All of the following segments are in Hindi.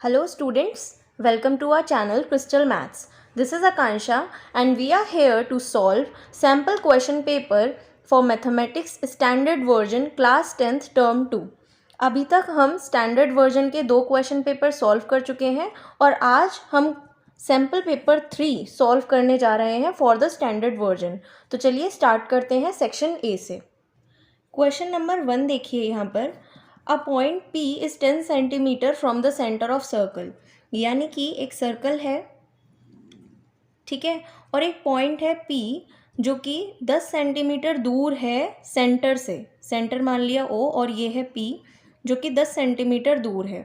Hello students, welcome to our channel Crystal Maths. This is Akansha and we are here to solve sample question paper for Mathematics Standard Version Class 10th Term 2. अभी तक हम स्टैंडर्ड वर्जन के 2 क्वेश्चन पेपर सॉल्व कर चुके हैं और आज हम सैम्पल पेपर 3 सॉल्व करने जा रहे हैं फॉर द स्टैंडर्ड वर्जन. तो चलिए स्टार्ट करते हैं सेक्शन ए से. क्वेश्चन नंबर 1 देखिए यहाँ पर. A point P is 10 centimetre from the centre of circle. यानी कि एक सर्कल है, ठीक है, और एक पॉइंट है P जो कि 10 सेंटीमीटर दूर है सेंटर से. सेंटर मान लिया O और ये है P जो कि 10 सेंटीमीटर दूर है,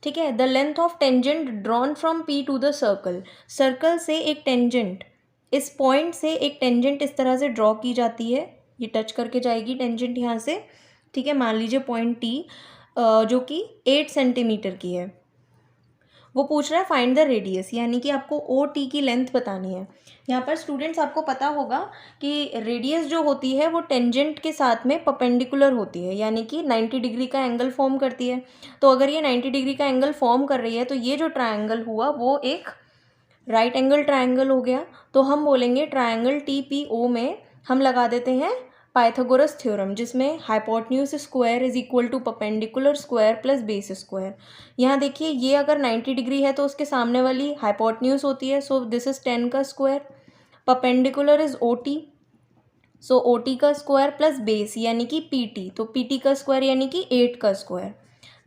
ठीक है. The length of tangent drawn from P to the circle. Circle से एक टेंजेंट, इस पॉइंट से एक टेंजेंट इस तरह से ड्रॉ की जाती है. ये टच करके जाएगी टेंजेंट यहाँ से, ठीक है. मान लीजिए पॉइंट T जो कि 8 सेंटीमीटर की है. वो पूछ रहा है फाइंड द रेडियस, यानी कि आपको OT की लेंथ बतानी है. यहाँ पर स्टूडेंट्स आपको पता होगा कि रेडियस जो होती है वो टेंजेंट के साथ में परपेंडिकुलर होती है, यानी कि 90 डिग्री का एंगल फॉर्म करती है. तो अगर ये 90 डिग्री का एंगल फॉर्म कर रही है तो ये जो ट्रायंगल हुआ वो एक राइट एंगल ट्रायंगल हो गया. तो हम बोलेंगे ट्रायंगल TPO में हम लगा देते हैं पाइथागोरस थ्योरम, जिसमें hypotenuse square is equal to perpendicular square plus base square. यहाँ देखिए ये अगर 90 डिग्री है तो उसके सामने वाली हाइपोटेन्यूज होती है, सो दिस इज 10 का square. Perpendicular is OT, so OT का स्क्वायर प्लस बेस यानी कि PT, तो PT का स्क्वायर यानी कि 8 का स्क्वायर.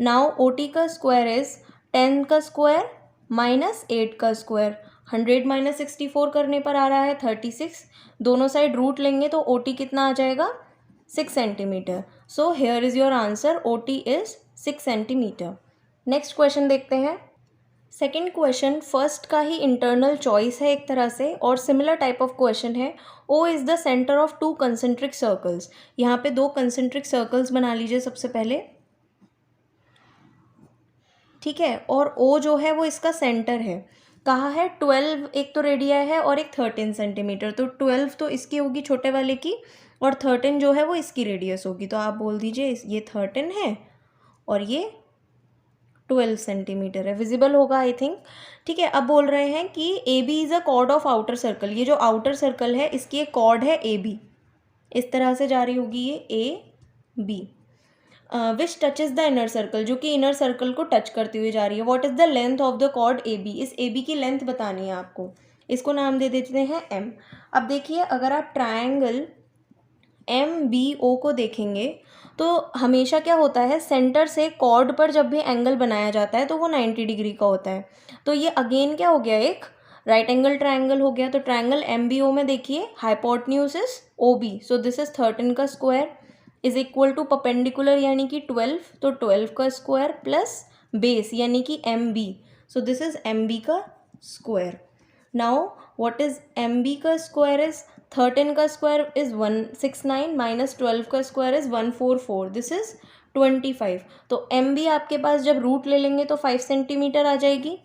नाउ OT का स्क्वायर इज 10 का स्क्वायर माइनस 8 का स्क्वायर. 100 माइनस 64 करने पर आ रहा है 36. दोनों साइड रूट लेंगे तो OT कितना आ जाएगा 6 centimetre. So here is your answer, OT is 6 centimetre. Next question देखते हैं. सेकेंड क्वेश्चन फर्स्ट का ही इंटरनल चॉइस है एक तरह से और सिमिलर टाइप ऑफ क्वेश्चन है. O is the centre of 2 concentric circles. यहाँ पे 2 कंसेंट्रिक सर्कल्स बना लीजिए सबसे पहले, ठीक है. और O जो है वो इसका सेंटर है. कहाँ है 12, एक तो रेडिया है और एक 13 सेंटीमीटर. तो 12 तो इसकी होगी छोटे वाले की और 13 जो है वो इसकी रेडियस होगी. तो आप बोल दीजिए ये 13 है और ये 12 सेंटीमीटर है. विजिबल होगा आई थिंक, ठीक है. अब बोल रहे हैं कि AB is a cord of outer circle. ये जो आउटर सर्कल है इसकी एक कॉर्ड है AB, इस तरह से जा रही होगी ये AB. Which touches the inner circle, जो कि इनर सर्कल को टच करती हुई जा रही है. What is the length of the chord AB. इस AB की लेंथ बतानी है आपको. इसको नाम दे देते हैं M. अब देखिए अगर आप ट्रायंगल MBO को देखेंगे तो हमेशा क्या होता है, सेंटर से कॉर्ड पर जब भी एंगल बनाया जाता है तो वो 90 डिग्री का होता है. तो ये अगेन क्या हो गया, एक राइट एंगल ट्रायंगल हो गया. तो ट्रायंगल MBO में देखिए hypotenuse is OB, so this is 13 का square is equal to perpendicular यानी कि 12, तो 12 का स्क्वायर प्लस बेस यानी कि MB, so this is MB का square. Now what is MB का स्क्वायर इज 13 का स्क्वायर इज 169 माइनस 12 का स्क्वायर इज 144, दिस इज 25. तो MB आपके पास जब रूट ले लेंगे तो 5 सेंटीमीटर आ जाएगी,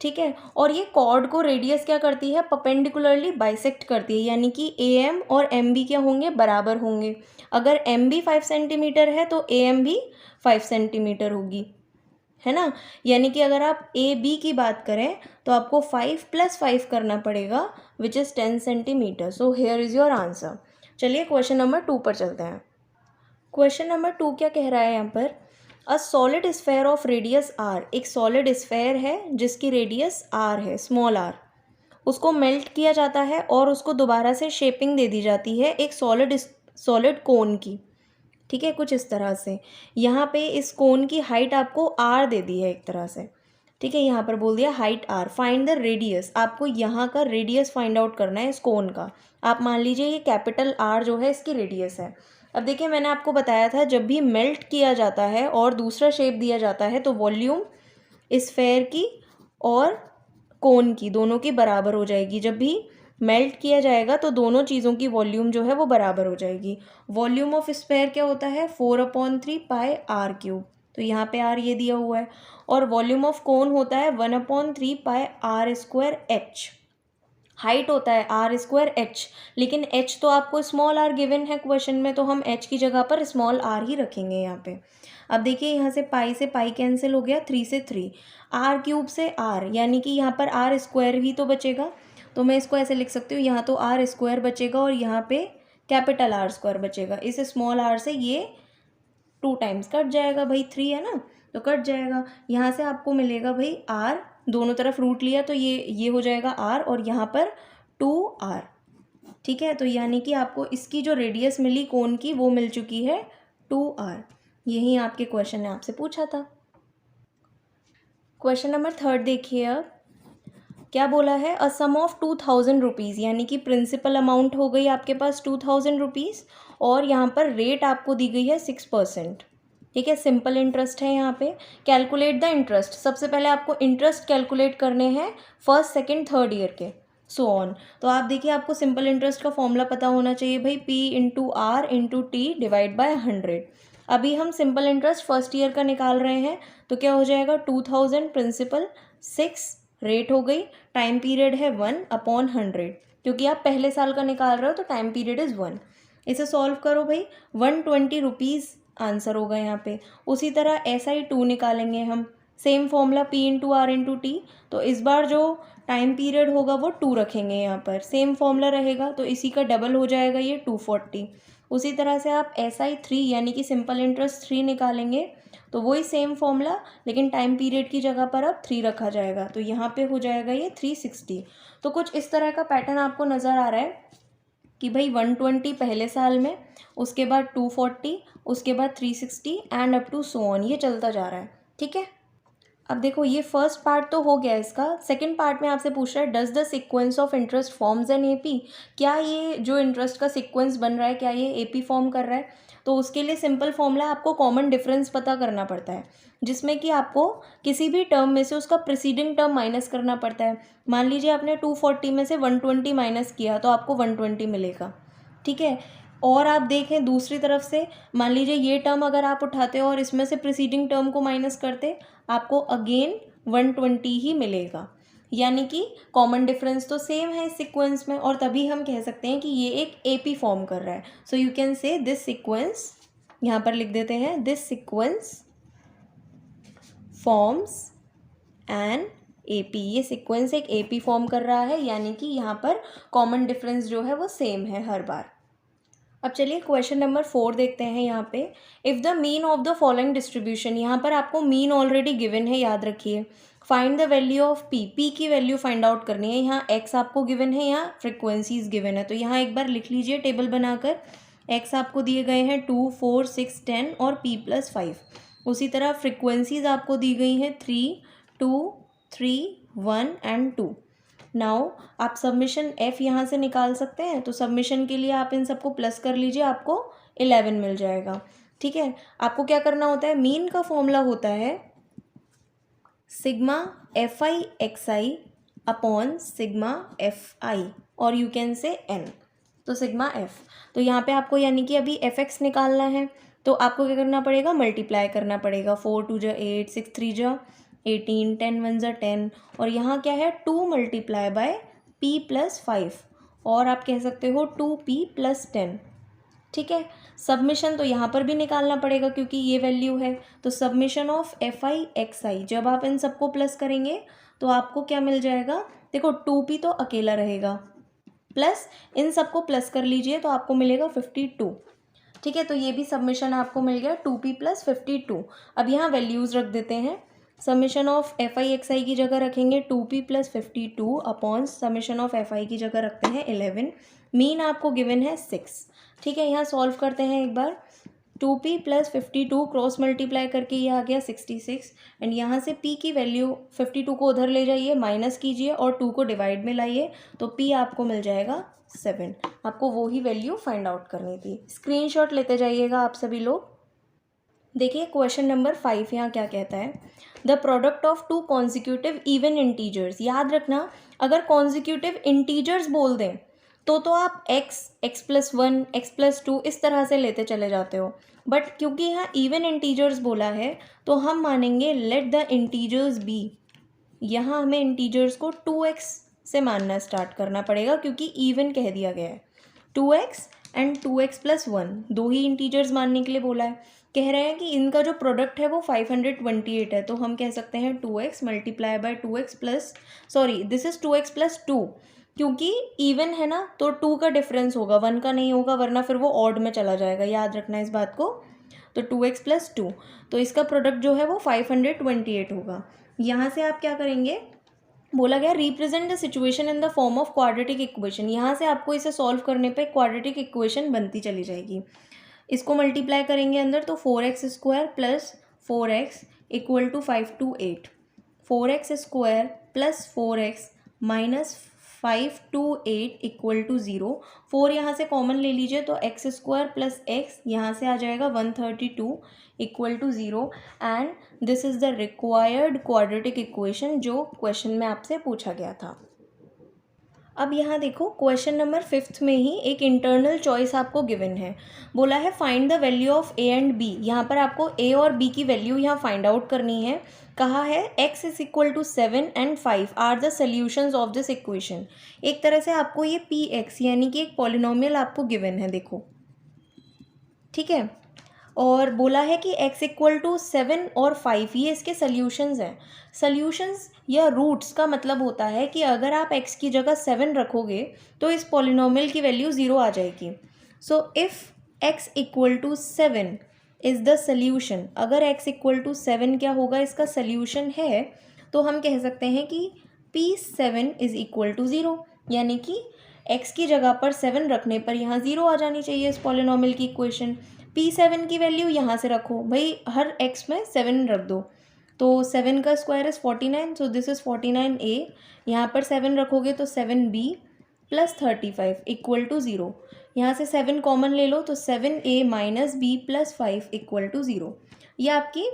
ठीक है. और ये कॉर्ड को रेडियस क्या करती है, परपेंडिकुलरली बाइसेक्ट करती है, यानी कि AM और MB क्या होंगे, बराबर होंगे. अगर MB 5 सेंटीमीटर है तो AM भी 5 सेंटीमीटर होगी, है ना. यानी कि अगर आप AB की बात करें तो आपको 5 + 5 करना पड़ेगा which is 10 centimetre. So here is your answer. चलिए क्वेश्चन नंबर 2 पर चलते हैं. क्वेश्चन नंबर 2 क्या कह रहा है यहाँ पर, a solid sphere of radius R. एक सॉलिड स्फेयर है जिसकी रेडियस R है, स्मॉल r. उसको मेल्ट किया जाता है और उसको दोबारा से शेपिंग दे दी जाती है एक सॉलिड कोन की, ठीक है, कुछ इस तरह से. यहाँ पे इस कोन की हाइट आपको R दे दी है एक तरह से, ठीक है. यहाँ पर बोल दिया height R. Find the radius. आपको यहाँ का रेडियस फाइंड आउट करना है इस कोन का. आप मान लीजिए ये कैपिटल R जो है इसकी रेडियस है. अब देखिए मैंने आपको बताया था जब भी मेल्ट किया जाता है और दूसरा शेप दिया जाता है तो वॉल्यूम स्फेयर की और कोन की दोनों की बराबर हो जाएगी. जब भी मेल्ट किया जाएगा तो दोनों चीज़ों की वॉल्यूम जो है वो बराबर हो जाएगी. वॉल्यूम ऑफ स्फेयर क्या होता है, 4/3 पाई r³. तो यहाँ पे r ये दिया हुआ है. और वॉल्यूम ऑफ कोन होता है 1/3 पाई r² h. हाइट होता है आर स्क्वायर एच, लेकिन एच तो आपको स्मॉल आर गिवन है क्वेश्चन में, तो हम एच की जगह पर स्मॉल आर ही रखेंगे यहाँ पे। अब देखिए यहाँ से पाई कैंसिल हो गया, 3 से 3, आर क्यूब से आर, यानी कि यहाँ पर आर स्क्वायर ही तो बचेगा। तो मैं इसको ऐसे लिख सकती हूँ, यहाँ तो आर स्क्वायर बचेगा और यहाँ पे कैपिटल आर स्क्वायर बचेगा। इस स्मॉल आर से ये 2 टाइम्स कट जाएगा भाई, 3 है ना, तो कट जाएगा। यहाँ से आपको मिलेगा भाई आर, दोनों तरफ रूट लिया तो ये हो जाएगा आर, और यहाँ पर 2r। ठीक है, तो यानी कि आपको इसकी जो रेडियस मिली कोन की वो मिल चुकी है 2r। यही आपके क्वेश्चन ने आपसे पूछा था। क्वेश्चन नंबर 3 देखिए, अब क्या बोला है, अ सम ऑफ 2000 रुपीज़, यानी कि प्रिंसिपल अमाउंट हो गई आपके पास 2000 रुपीज़, और यहाँ पर रेट आपको दी गई है 6%। ठीक है, सिंपल इंटरेस्ट है यहाँ पे। कैलकुलेट द इंटरेस्ट, सबसे पहले आपको इंटरेस्ट कैलकुलेट करने हैं फर्स्ट सेकंड थर्ड ईयर के, सो ऑन। तो आप देखिए, आपको सिंपल इंटरेस्ट का फॉर्मूला पता होना चाहिए भाई, P into R into T divide by 100। अभी हम सिंपल इंटरेस्ट फर्स्ट ईयर का निकाल रहे हैं, तो क्या हो जाएगा, 2000 प्रिंसिपल, 6 रेट हो गई, टाइम पीरियड है 1/100, क्योंकि आप पहले साल का निकाल रहे हो तो टाइम पीरियड इज़ 1। इसे सॉल्व करो भाई, 120 रुपीज़ आंसर होगा यहाँ पे। उसी तरह SI2 निकालेंगे हम, same formula P into R into T. तो इस बार जो टाइम पीरियड होगा वो 2 रखेंगे यहाँ पर, सेम फॉर्मूला रहेगा, तो इसी का डबल हो जाएगा ये 240। उसी तरह से आप SI3 यानी कि सिंपल इंटरेस्ट 3 निकालेंगे, तो वही सेम फॉर्मूला, लेकिन टाइम पीरियड की जगह पर अब 3 रखा जाएगा, तो यहाँ पे हो जाएगा ये 360। तो कुछ इस तरह का पैटर्न आपको नज़र आ रहा है कि भाई 120 पहले साल में, उसके बाद 240, उसके बाद 360 and up to so on, ये चलता जा रहा है। ठीक है, अब देखो ये फर्स्ट पार्ट तो हो गया इसका। सेकंड पार्ट में आपसे पूछ रहा है, does the sequence of interest forms an AP, क्या ये जो इंटरेस्ट का सीक्वेंस बन रहा है क्या ये एपी फॉर्म कर रहा है। तो उसके लिए सिंपल फॉर्मूला, आपको कॉमन डिफरेंस पता करना पड़ता है, जिसमें कि आपको किसी भी टर्म में से उसका प्रीसीडिंग टर्म माइनस करना पड़ता है। मान लीजिए आपने 240 में से 120 माइनस किया तो आपको 120 मिलेगा। ठीक है, और आप देखें दूसरी तरफ से, मान लीजिए ये टर्म अगर आप उठाते और इसमें से प्रीसीडिंग टर्म को माइनस करते, आपको अगेन 120 ही मिलेगा। यानी कि कॉमन डिफरेंस तो सेम है इस सीक्वेंस में, और तभी हम कह सकते हैं कि ये एक एपी फॉर्म कर रहा है। So you can say this sequence, यहाँ पर लिख देते हैं, this sequence forms an AP, ये सीक्वेंस एक एपी फॉर्म कर रहा है, यानी कि यहाँ पर कॉमन डिफरेंस जो है वो सेम है हर बार। अब चलिए क्वेश्चन नंबर 4 देखते हैं यहाँ पे। If the mean of the following distribution, यहाँ पर आपको मीन ऑलरेडी गिवन है, याद रखिए। Find the value of P की वैल्यू फाइंड आउट करनी है। यहाँ एक्स आपको गिवन है, यहाँ फ्रिक्वेंसीज गिवन है, तो यहाँ एक बार लिख लीजिए टेबल बनाकर। एक्स आपको दिए गए हैं 2, 4, 6, 10 और P+5। उसी तरह फ्रिक्वेंसीज आपको दी गई हैं 3, 2, 3, 1 एंड 2। नाउ आप सबमिशन F यहाँ से निकाल सकते हैं, तो सबमिशन के लिए आप इन सबको प्लस कर लीजिए, आपको 11 मिल जाएगा। ठीक है, आपको क्या करना होता है, मीन का फॉर्मूला होता है sigma FI/XI upon sigma FI, और यू कैन से N, तो सिग्मा F। तो यहाँ पे आपको यानी कि अभी FX निकालना है, तो आपको क्या करना पड़ेगा, मल्टीप्लाई करना पड़ेगा। 4 2 जा 8, 6 3 जा 18, 10 1 जा 10, और यहाँ क्या है 2 मल्टीप्लाई बाय P+5, और आप कह सकते हो 2P+10। ठीक है, सबमिशन तो यहाँ पर भी निकालना पड़ेगा क्योंकि ये वैल्यू है, तो सबमिशन ऑफ FI/XI, जब आप इन सबको प्लस करेंगे तो आपको क्या मिल जाएगा, देखो 2P तो अकेला रहेगा, प्लस इन सबको प्लस कर लीजिए तो आपको मिलेगा 52। ठीक है, तो ये भी सबमिशन आपको मिल गया 2P + 52। अब यहाँ वैल्यूज़ रख देते हैं। समीशन ऑफ FI/XI की जगह रखेंगे 2P + 52 upon summation of FI की जगह रखते हैं 11। मीन आपको गिवन है 6। ठीक है, यहाँ सॉल्व करते हैं एक बार। 2P + 52 क्रॉस मल्टीप्लाई करके ये आ गया 66, एंड यहाँ से P की वैल्यू 52 को उधर ले जाइए, माइनस कीजिए और 2 को डिवाइड में लाइए, तो P आपको मिल जाएगा 7। आपको वो ही वैल्यू फाइंड आउट करनी थी। स्क्रीनशॉट लेते जाइएगा आप सभी लोग। देखिए क्वेश्चन नंबर 5 यहाँ क्या कहता है, the product of 2 consecutive even integers. याद रखना, अगर कॉन्जिक्यूटिव इंटीजर्स बोल दें तो आप x+1 x+2 इस तरह से लेते चले जाते हो, बट क्योंकि यहाँ इवन इंटीजर्स बोला है तो हम मानेंगे लेट द इंटीजर्स बी। यहाँ हमें इंटीजर्स को 2x से मानना स्टार्ट करना पड़ेगा क्योंकि इवन कह दिया गया है। 2x एंड 2x प्लस 1 दो ही इंटीजर्स मानने के लिए बोला है। कह रहे हैं कि इनका जो प्रोडक्ट है वो 528 है, तो हम कह सकते हैं 2x multiply by 2x plus this is 2x plus 2, क्योंकि इवन है ना तो 2 का डिफरेंस होगा, 1 का नहीं होगा, वरना फिर वो ऑड में चला जाएगा, याद रखना इस बात को। तो 2x प्लस 2, तो इसका प्रोडक्ट जो है वो 528 होगा। यहाँ से आप क्या करेंगे, बोला गया represent the situation in the form of quadratic equation. यहाँ से आपको इसे सॉल्व करने पे क्वाड्रेटिक इक्वेशन बनती चली जाएगी। इसको मल्टीप्लाई करेंगे अंदर तो 4x square plus 4x equal to 528, 4x square plus 4x minus 528 equal to 0। 4 यहाँ से कॉमन ले लीजिए तो x स्क्वायर प्लस x यहाँ से आ जाएगा 132 equal to 0 and this is the required quadratic equation जो क्वेश्चन में आपसे पूछा गया था। अब यहाँ देखो क्वेश्चन नंबर 5 में ही एक इंटरनल चॉइस आपको गिवन है। बोला है find the value of a and b। यहाँ पर आपको a और b की वैल्यू यहाँ फाइंड आउट करनी है। कहा है x is equal to 7 and 5 are the solutions of this equation. एक तरह से आपको ये px यानी कि एक पॉलिनोमियल आपको गिवन है, देखो ठीक है। और बोला है कि x इक्वल टू 7 और 5 ये इसके सॉल्यूशंस हैं। सॉल्यूशंस या रूट्स का मतलब होता है कि अगर आप x की जगह 7 रखोगे तो इस पॉलिनोमियल की वैल्यू 0 आ जाएगी। So if x equal to 7 is the solution, अगर x इक्वल टू 7 क्या होगा, इसका सॉल्यूशन है, तो हम कह सकते हैं कि P7 इज़ इक्वल टू 0, यानी कि x की जगह पर 7 रखने पर यहाँ 0 आ जानी चाहिए इस पॉलिनोमियल की इक्वेशन। P7 की वैल्यू यहाँ से रखो भाई, हर x में 7 रख दो, तो 7 का square is 49, so this is 49a। यहाँ पर 7 रखोगे तो 7b प्लस 35 इक्वल टू 0। यहाँ से 7 कॉमन ले लो तो 7a minus b plus 5 equal to 0। ये आपकी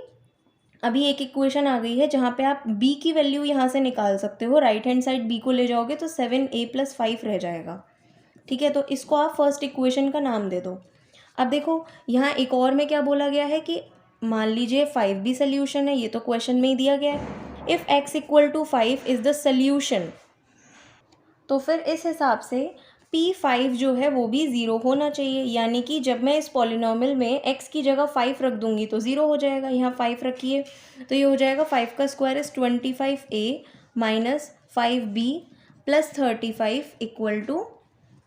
अभी एक इक्वेशन आ गई है जहाँ पे आप b की वैल्यू यहाँ से निकाल सकते हो। राइट हैंड साइड b को ले जाओगे तो 7a प्लस 5 रह जाएगा, ठीक है। तो इसको आप फर्स्ट इक्वेशन का नाम दे दो। अब देखो यहाँ एक और में क्या बोला गया है कि मान लीजिए 5 भी सोल्यूशन है, ये तो क्वेश्चन में ही दिया गया है। If x equal to 5 is the solution, तो फिर इस हिसाब से P5 जो है वो भी 0 होना चाहिए, यानी कि जब मैं इस पॉलिनोमियल में x की जगह 5 रख दूंगी तो 0 हो जाएगा। यहाँ 5 रखिए तो ये हो जाएगा 5 का square is 25a minus 5b plus 35 equal to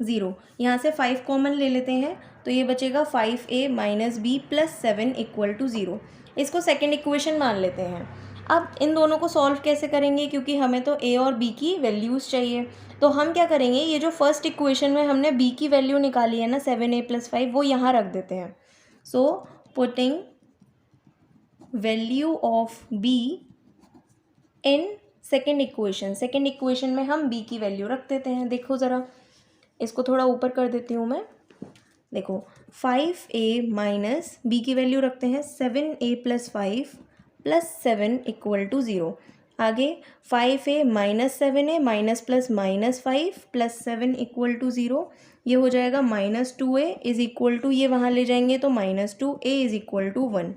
0। यहाँ से 5 कॉमन ले लेते हैं तो ये बचेगा 5a minus b plus 7 equal to 0। इसको सेकेंड इक्वेशन मान लेते हैं। अब इन दोनों को सॉल्व कैसे करेंगे, क्योंकि हमें तो a और b की वैल्यूज़ चाहिए, तो हम क्या करेंगे, ये जो फर्स्ट इक्वेशन में हमने b की वैल्यू निकाली है ना 7a प्लस 5, वो यहाँ रख देते हैं। So putting value of b in second equation में हम b की वैल्यू रख देते हैं। देखो ज़रा, इसको थोड़ा ऊपर कर देती हूँ मैं। देखो 5a माइनस b की वैल्यू रखते हैं 7a plus 5 plus 7 equal to 0। आगे 5a minus 7a minus plus minus 5 plus 7 equal to 0। ये हो जाएगा minus 2a is equal to, ये वहाँ ले जाएंगे तो minus 2a is equal to 1।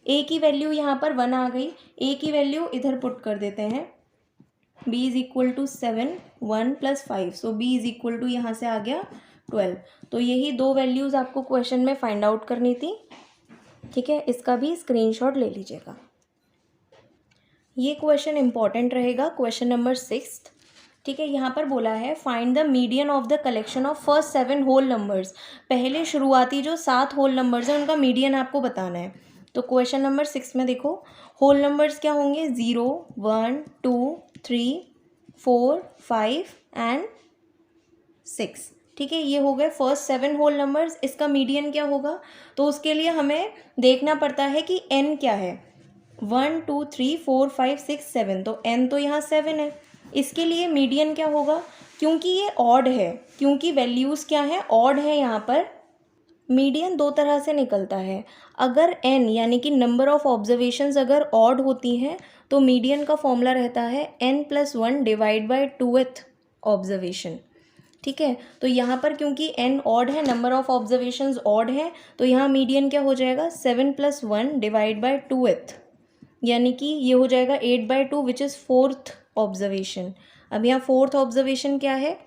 a की वैल्यू यहाँ पर 1 आ गई, a की वैल्यू इधर पुट कर देते हैं। b is equal to 7, 1 plus 5, so b is equal to यहाँ से आ गया 12। तो यही दो वैल्यूज़ आपको क्वेश्चन में फाइंड आउट करनी थी, ठीक है। इसका भी स्क्रीनशॉट ले लीजिएगा। ये क्वेश्चन इंपॉर्टेंट रहेगा, क्वेश्चन नंबर 6, ठीक है। यहाँ पर बोला है find the median of the collection of first 7 whole numbers. पहले शुरुआती जो 7 होल नंबर्स हैं उनका मीडियन आपको बताना है। तो क्वेश्चन नंबर 6 में देखो होल नंबर्स क्या होंगे, 0, 1, 2, 3, 4, 5 एंड 6, ठीक है। ये हो गए फर्स्ट 7 होल नंबर्स। इसका मीडियन क्या होगा, तो उसके लिए हमें देखना पड़ता है कि n क्या है। 1, 2, 3, 4, 5, 6, 7, तो n तो यहाँ 7 है। इसके लिए मीडियन क्या होगा, क्योंकि ये ऑड है, क्योंकि वैल्यूज़ क्या है, ऑड है, यहाँ पर मीडियन दो तरह से निकलता है। अगर n यानी कि नंबर ऑफ ऑब्जर्वेशंस अगर ऑड होती हैं तो मीडियन का फॉर्मूला रहता है n plus 1 divide by 2th observation, ठीक है। तो यहाँ पर क्योंकि n ऑड है, नंबर ऑफ ऑब्जर्वेशंस ऑड है, तो यहाँ मीडियन क्या हो जाएगा 7 प्लस 1 डिवाइड बाई 2th, यानी कि ये हो जाएगा 8/2 विच इज़ 4th ऑब्जर्वेशन। अब यहाँ फोर्थ ऑब्जर्वेशन क्या है,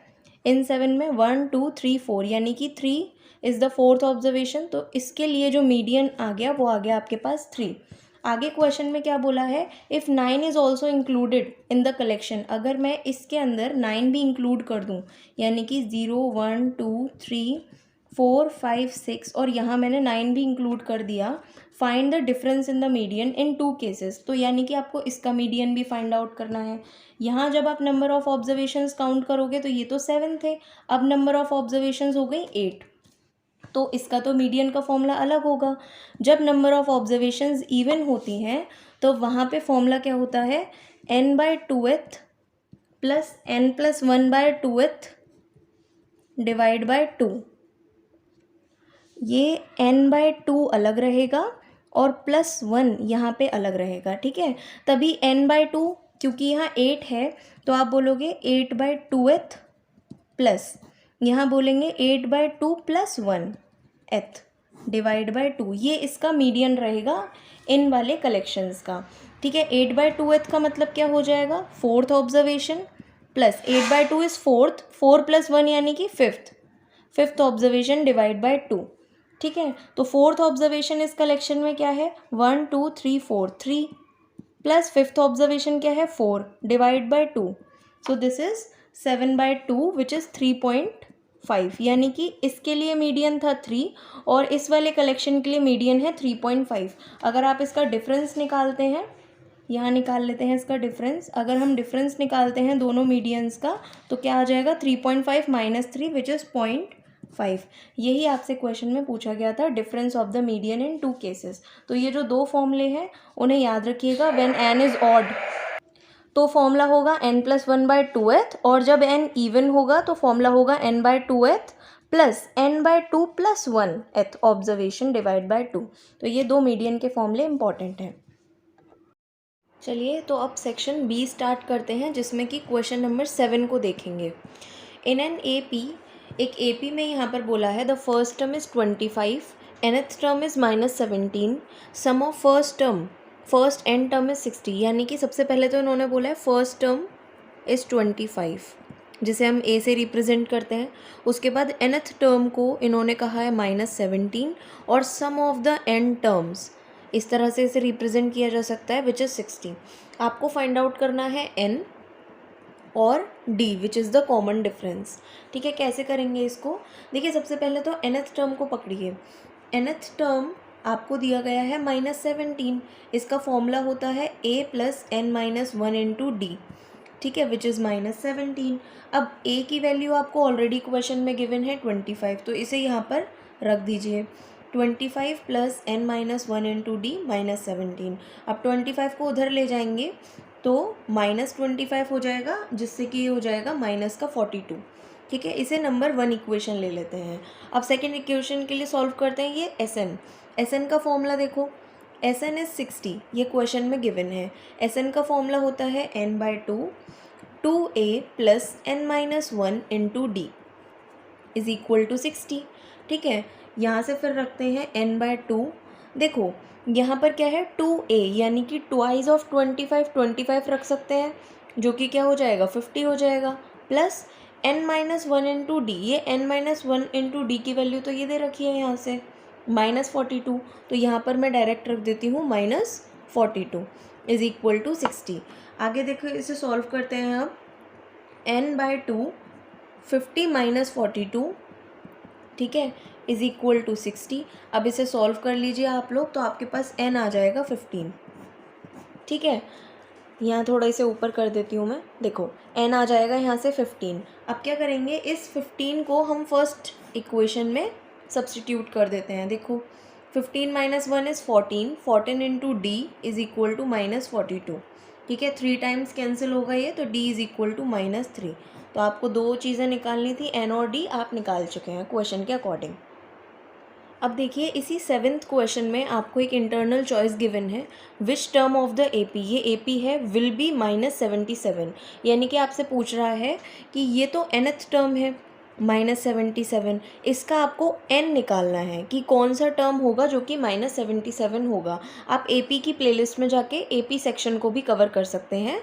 इन 7 में 1 2 3 4 यानी कि 3 इज़ द फोर्थ ऑब्जर्वेशन। तो इसके लिए जो मीडियन आ गया वो आ गया आपके पास 3। आगे क्वेश्चन में क्या बोला है, if 9 is also included in the collection, अगर मैं इसके अंदर 9 भी इंक्लूड कर दूँ, यानी कि 0 1 2 3 4 5 6 और यहाँ मैंने 9 भी इंक्लूड कर दिया, find the difference in the median in 2 cases. तो यानी कि आपको इसका मीडियन भी फाइंड आउट करना है। यहाँ जब आप नंबर ऑफ ऑब्जर्वेशंस काउंट करोगे तो ये तो 7 थे, अब नंबर ऑफ ऑब्जर्वेशंस हो गई 8, तो इसका तो मीडियन का फॉर्मूला अलग होगा। जब नंबर ऑफ ऑब्जर्वेशंस इवन होती हैं तो वहाँ पे फॉर्मूला क्या होता है, n/2th plus n+1/2th divide by 2। ये n/2 अलग रहेगा और +1 यहाँ पे अलग रहेगा, ठीक है। तभी n/2, क्योंकि यहाँ 8 है तो आप बोलोगे 8/2th प्लस यहाँ बोलेंगे 8/2 + 1th डिवाइड बाय 2। ये इसका मीडियन रहेगा इन वाले कलेक्शंस का, ठीक है। 8/2th का मतलब क्या हो जाएगा, fourth observation plus 8/2 is fourth, 4 + 1 यानी कि फिफ्थ ऑब्जर्वेशन डिवाइड बाय 2, ठीक है। तो फोर्थ ऑब्जर्वेशन इस कलेक्शन में क्या है, 1 2 3 4 3 प्लस फिफ्थ ऑब्जर्वेशन क्या है 4 divide by 2। So this is 7/2 which is 3.5, यानी कि इसके लिए मीडियन था 3 और इस वाले कलेक्शन के लिए मीडियन है 3.5। अगर आप इसका डिफरेंस निकालते हैं, यहाँ निकाल लेते हैं इसका डिफरेंस, अगर हम डिफरेंस निकालते हैं दोनों मीडियंस का तो क्या आ जाएगा 3.5 - 3 विच इज़ 0.5। यही आपसे क्वेश्चन में पूछा गया था, difference of the median in 2 cases. तो ये जो 2 फॉर्मूले हैं उन्हें याद रखिएगा। व्हेन n इज़ ऑड तो फॉर्मूला होगा n+1/2th और जब n इवन होगा तो फॉर्मूला होगा n/2th plus n/2 + 1th observation divide by 2। तो ये 2 मीडियन के फॉर्मूले इंपॉर्टेंट हैं। चलिए तो अब सेक्शन बी स्टार्ट करते हैं, जिसमें कि क्वेश्चन नंबर 7 को देखेंगे। इन एन AP, एक AP में यहाँ पर बोला है the first term is 25, nth term is -17, sum of first N term is 60। यानी कि सबसे पहले तो इन्होंने बोला है फर्स्ट टर्म इज़ 25, जिसे हम A से रिप्रेजेंट करते हैं। उसके बाद nth टर्म को इन्होंने कहा है -17 और सम ऑफ द n टर्म्स, इस तरह से इसे रिप्रेजेंट किया जा सकता है विच इज़ 60। आपको फाइंड आउट करना है n और d which is the common difference, ठीक है। कैसे करेंगे इसको, देखिए सबसे पहले तो nth टर्म को पकड़िए। nth टर्म आपको दिया गया है -17, इसका फॉर्मूला होता है a + n-1 × d, ठीक है, विच इज़ -17। अब a की वैल्यू आपको ऑलरेडी क्वेश्चन में गिवन है 25, तो इसे यहाँ पर रख दीजिए। 25 + n-1 × d -17। अब 25 को उधर ले जाएंगे तो -25 हो जाएगा, जिससे कि ये हो जाएगा माइनस का 42, ठीक है। इसे नंबर 1 इक्वेशन ले लेते हैं। अब सेकेंड इक्वेशन के लिए सॉल्व करते हैं। ये SN का फॉर्मूला देखो, SN इज़ 60, ये क्वेश्चन में गिवन है। SN का फॉर्मूला होता है n/2 2a + n-1 × d is equal to 60, ठीक है। यहाँ से फिर रखते हैं n/2, देखो यहाँ पर क्या है 2a, यानी कि ट्वाइस ऑफ 25 रख सकते हैं, जो कि क्या हो जाएगा 50 हो जाएगा, प्लस n-1 × d। ये n-1 × d की वैल्यू तो ये दे रखी है यहाँ से -42, तो यहाँ पर मैं डायरेक्ट रख देती हूँ -42 इज़ इक्वल टू 60। आगे देखो इसे सॉल्व करते हैं। अब n/2 50 - 42, ठीक है, इज़ इक्वल टू 60। अब इसे सॉल्व कर लीजिए आप लोग, तो आपके पास n आ जाएगा 15, ठीक है। यहाँ थोड़ा इसे ऊपर कर देती हूँ मैं, देखो n आ जाएगा यहाँ से 15। अब क्या करेंगे, इस 15 को हम फर्स्ट इक्वेशन में सब्सटीट्यूट कर देते हैं। देखो 15 - 1 is 14, 14 × d is equal to -42, ठीक है। 3 टाइम्स कैंसिल होगा ये, तो d इज़ इक्वल टू -3। तो आपको 2 चीज़ें निकालनी थी, n और d, आप निकाल चुके हैं क्वेश्चन के अकॉर्डिंग। अब देखिए इसी 7th क्वेश्चन में आपको एक इंटरनल चॉइस गिवन है, which term of the AP, ये AP है, विल बी -77, यानी कि आपसे पूछ रहा है कि ये तो nth टर्म है -77, इसका आपको n निकालना है कि कौन सा टर्म होगा जो कि -77 होगा। आप AP की प्लेलिस्ट में जाके AP सेक्शन को भी कवर कर सकते हैं।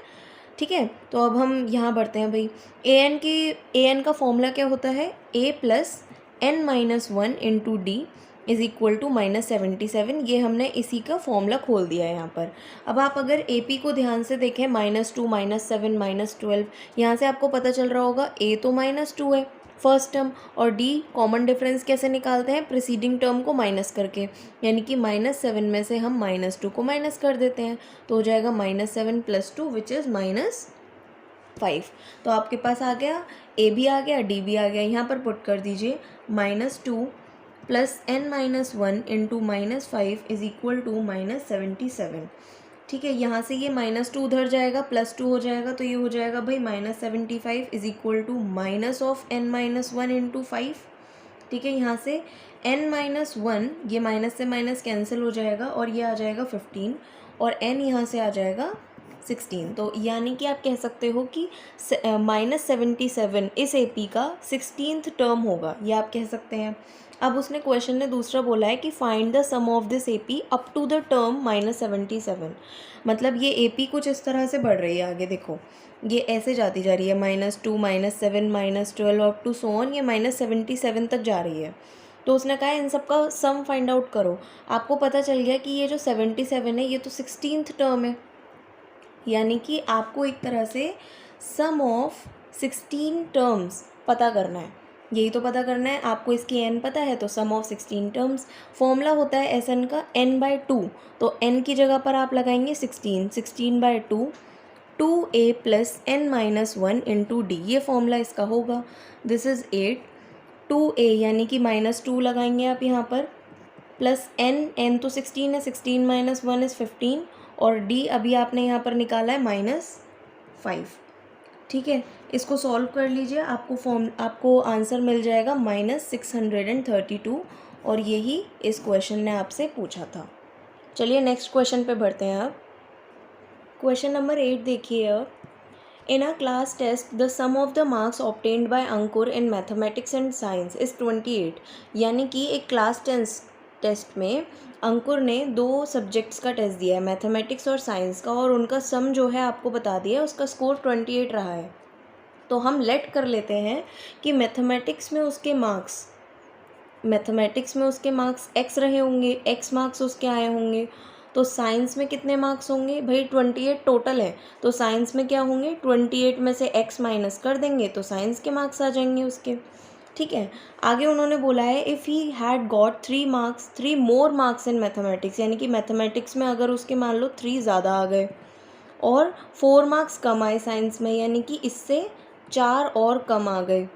ठीक है, तो अब हम यहाँ बढ़ते हैं भाई। ए एन का फॉर्मूला क्या होता है, A plus N minus one into D is equal to -77। ये हमने इसी का फॉर्मूला खोल दिया है यहाँ पर। अब आप अगर ए पी को ध्यान से देखें, -2 -7 -12, यहाँ से आपको पता चल रहा होगा ए तो -2 है फर्स्ट टर्म, और डी कॉमन डिफरेंस कैसे निकालते हैं, प्रीसीडिंग टर्म को माइनस करके, यानी कि -7 में से हम -2 को माइनस कर देते हैं, तो हो जाएगा -7 + 2 विच इज़ -5। तो आपके पास आ गया, ए भी आ गया, डी भी आ गया। यहाँ पर पुट कर दीजिए -2 + n-1 into -5 is equal to -77। ठीक है, यहाँ से ये -2 उधर जाएगा, +2 हो जाएगा, तो ये हो जाएगा भाई -75 is equal to -(n-1) into 5। ठीक है, यहाँ से n-1, ये माइनस से माइनस कैंसिल हो जाएगा और ये आ जाएगा 15, और n यहाँ से आ जाएगा 16। तो यानी कि आप कह सकते हो कि -77 इस एपी का 16th टर्म होगा, ये आप कह सकते हैं। अब उसने क्वेश्चन ने दूसरा बोला है कि find the sum of this AP up to the term -77। मतलब ये एपी कुछ इस तरह से बढ़ रही है आगे, देखो ये ऐसे जाती जा रही है, -2 -7 -12 अप टू सो ऑन, ये -77 तक जा रही है। तो उसने कहा इन सब का सम फाइंड आउट करो। आपको पता चल गया कि ये जो 77 है ये तो 16th टर्म है, यानी कि आपको एक तरह से सम ऑफ 16 टर्म्स पता करना है, यही तो पता करना है आपको। इसकी n पता है तो सम ऑफ 16 टर्म्स। फॉर्मूला होता है एस एन का n/2, तो n की जगह पर आप लगाएंगे 16/2 2a + n-1 इंटू डी, ये फॉर्मूला इसका होगा। दिस इज़ 8 2a यानी कि -2 लगाएंगे आप यहाँ पर, प्लस n तो 16 है, 16 - 1 इज़ 15, और d अभी आपने यहाँ पर निकाला है -5। ठीक है, इसको सॉल्व कर लीजिए, आपको आंसर मिल जाएगा -632, और यही इस क्वेश्चन ने आपसे पूछा था। चलिए नेक्स्ट क्वेश्चन पे बढ़ते हैं आप। क्वेश्चन नंबर 8 देखिए अब। In a class test the sum of the marks obtained by Ankur in mathematics and science is 28। यानी कि एक क्लास टेस्ट में अंकुर ने 2 सब्जेक्ट्स का टेस्ट दिया है, मैथमेटिक्स और साइंस का, और उनका सम जो है आपको बता दिया, उसका स्कोर 28 रहा है। तो हम लेट कर लेते हैं कि मैथमेटिक्स में उसके मार्क्स x रहे होंगे, x मार्क्स उसके आए होंगे। तो साइंस में कितने मार्क्स होंगे भाई, 28 टोटल है, तो साइंस में क्या होंगे, 28 में से x माइनस कर देंगे तो साइंस के मार्क्स आ जाएंगे उसके। ठीक है, आगे उन्होंने बोला है if he had got 3 more marks in mathematics, यानी कि मैथमेटिक्स में अगर उसके मान लो 3 ज़्यादा आ गए और 4 मार्क्स कम आए साइंस में, यानी कि इससे 4 और कम आ गए।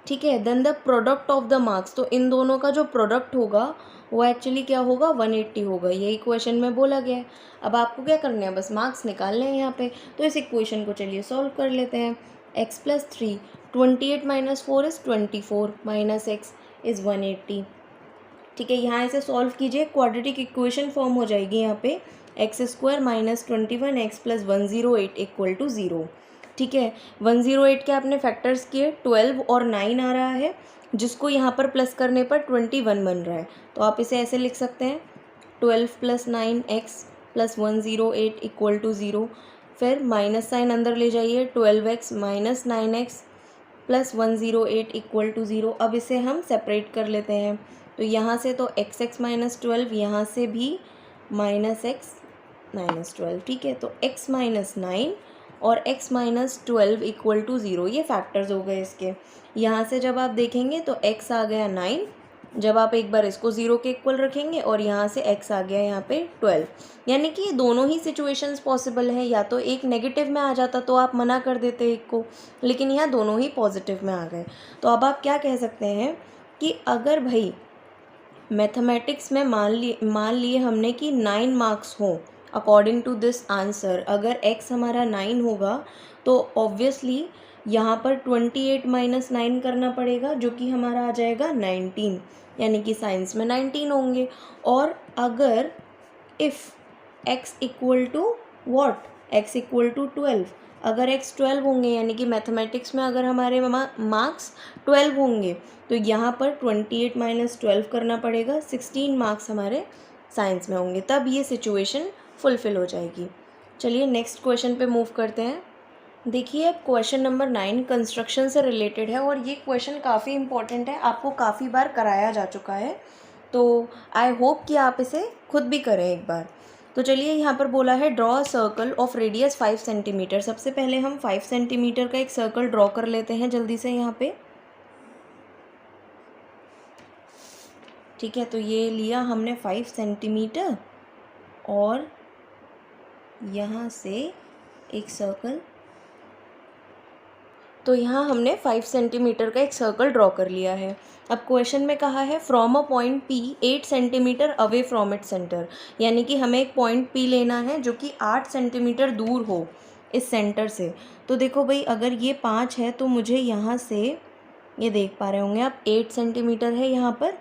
ठीक है, then the product of the marks, तो इन दोनों का जो प्रोडक्ट होगा वो एक्चुअली क्या होगा, 180 होगा, यही क्वेश्चन में बोला गया है। अब आपको क्या करना है, बस मार्क्स निकालने हैं यहाँ पे। तो इस इक्वेशन को चलिए सॉल्व कर लेते हैं। x + 3 28 - 4 is 24 - x is 180। ठीक है, यहाँ इसे सॉल्व कीजिए, क्वाड्रेटिक इक्वेशन फॉर्म हो जाएगी यहाँ पे, x² - 21x + 108 = 0। ठीक है, 108 के आपने फैक्टर्स किए, 12 और 9 आ रहा है, जिसको यहाँ पर प्लस करने पर 21 बन रहा है। तो आप इसे ऐसे लिख सकते हैं 12 + 9x + 108 = 0। फिर माइनस साइन अंदर ले जाइए, 12x - 9x + 108 = 0। अब इसे हम सेपरेट कर लेते हैं, तो यहाँ से तो x - 12, यहाँ से भी -x - 12। ठीक है, तो x - 9 और x - 12 = 0, ये फैक्टर्स हो गए इसके। यहाँ से जब आप देखेंगे तो x आ गया 9, जब आप एक बार इसको 0 के इक्वल रखेंगे, और यहाँ से x आ गया यहाँ पे 12। यानी कि दोनों ही सिचुएशंस पॉसिबल हैं, या तो एक नेगेटिव में आ जाता तो आप मना कर देते एक को, लेकिन यहाँ दोनों ही पॉजिटिव में आ गए। तो अब आप क्या कह सकते हैं कि अगर भाई मैथमेटिक्स में मान लिए हमने कि 9 मार्क्स हों, अकॉर्डिंग टू दिस आंसर, अगर x हमारा 9 होगा तो ऑब्वियसली यहाँ पर 28 - 9 करना पड़ेगा, जो कि हमारा आ जाएगा 19, यानी कि साइंस में 19 होंगे। और अगर इफ़ x = व्हाट, x = 12, अगर x 12 होंगे, यानी कि मैथमेटिक्स में अगर हमारे मार्क्स 12 होंगे, तो यहाँ पर 28 - 12 करना पड़ेगा, 16 मार्क्स हमारे साइंस में होंगे, तब ये सिचुएशन फुलफ़िल हो जाएगी। चलिए नेक्स्ट क्वेश्चन पे मूव करते हैं। देखिए अब क्वेश्चन नंबर 9 कंस्ट्रक्शन से रिलेटेड है और ये क्वेश्चन काफ़ी इंपॉर्टेंट है, आपको काफ़ी बार कराया जा चुका है, तो आई होप कि आप इसे खुद भी करें एक बार। तो चलिए यहाँ पर बोला है draw a circle of radius 5 centimetre. सबसे पहले हम 5 सेंटीमीटर का एक सर्कल ड्रॉ कर लेते हैं जल्दी से यहाँ पे। ठीक है, तो ये लिया हमने 5 सेंटीमीटर और यहाँ से एक सर्कल, तो यहाँ हमने 5 सेंटीमीटर का एक सर्कल ड्रॉ कर लिया है। अब क्वेश्चन में कहा है from a point P 8 centimetre away from it centre, यानी कि हमें एक पॉइंट P लेना है जो कि 8 सेंटीमीटर दूर हो इस सेंटर से। तो देखो भाई, अगर ये 5 है तो मुझे यहाँ से, ये देख पा रहे होंगे आप, 8 सेंटीमीटर है यहाँ पर।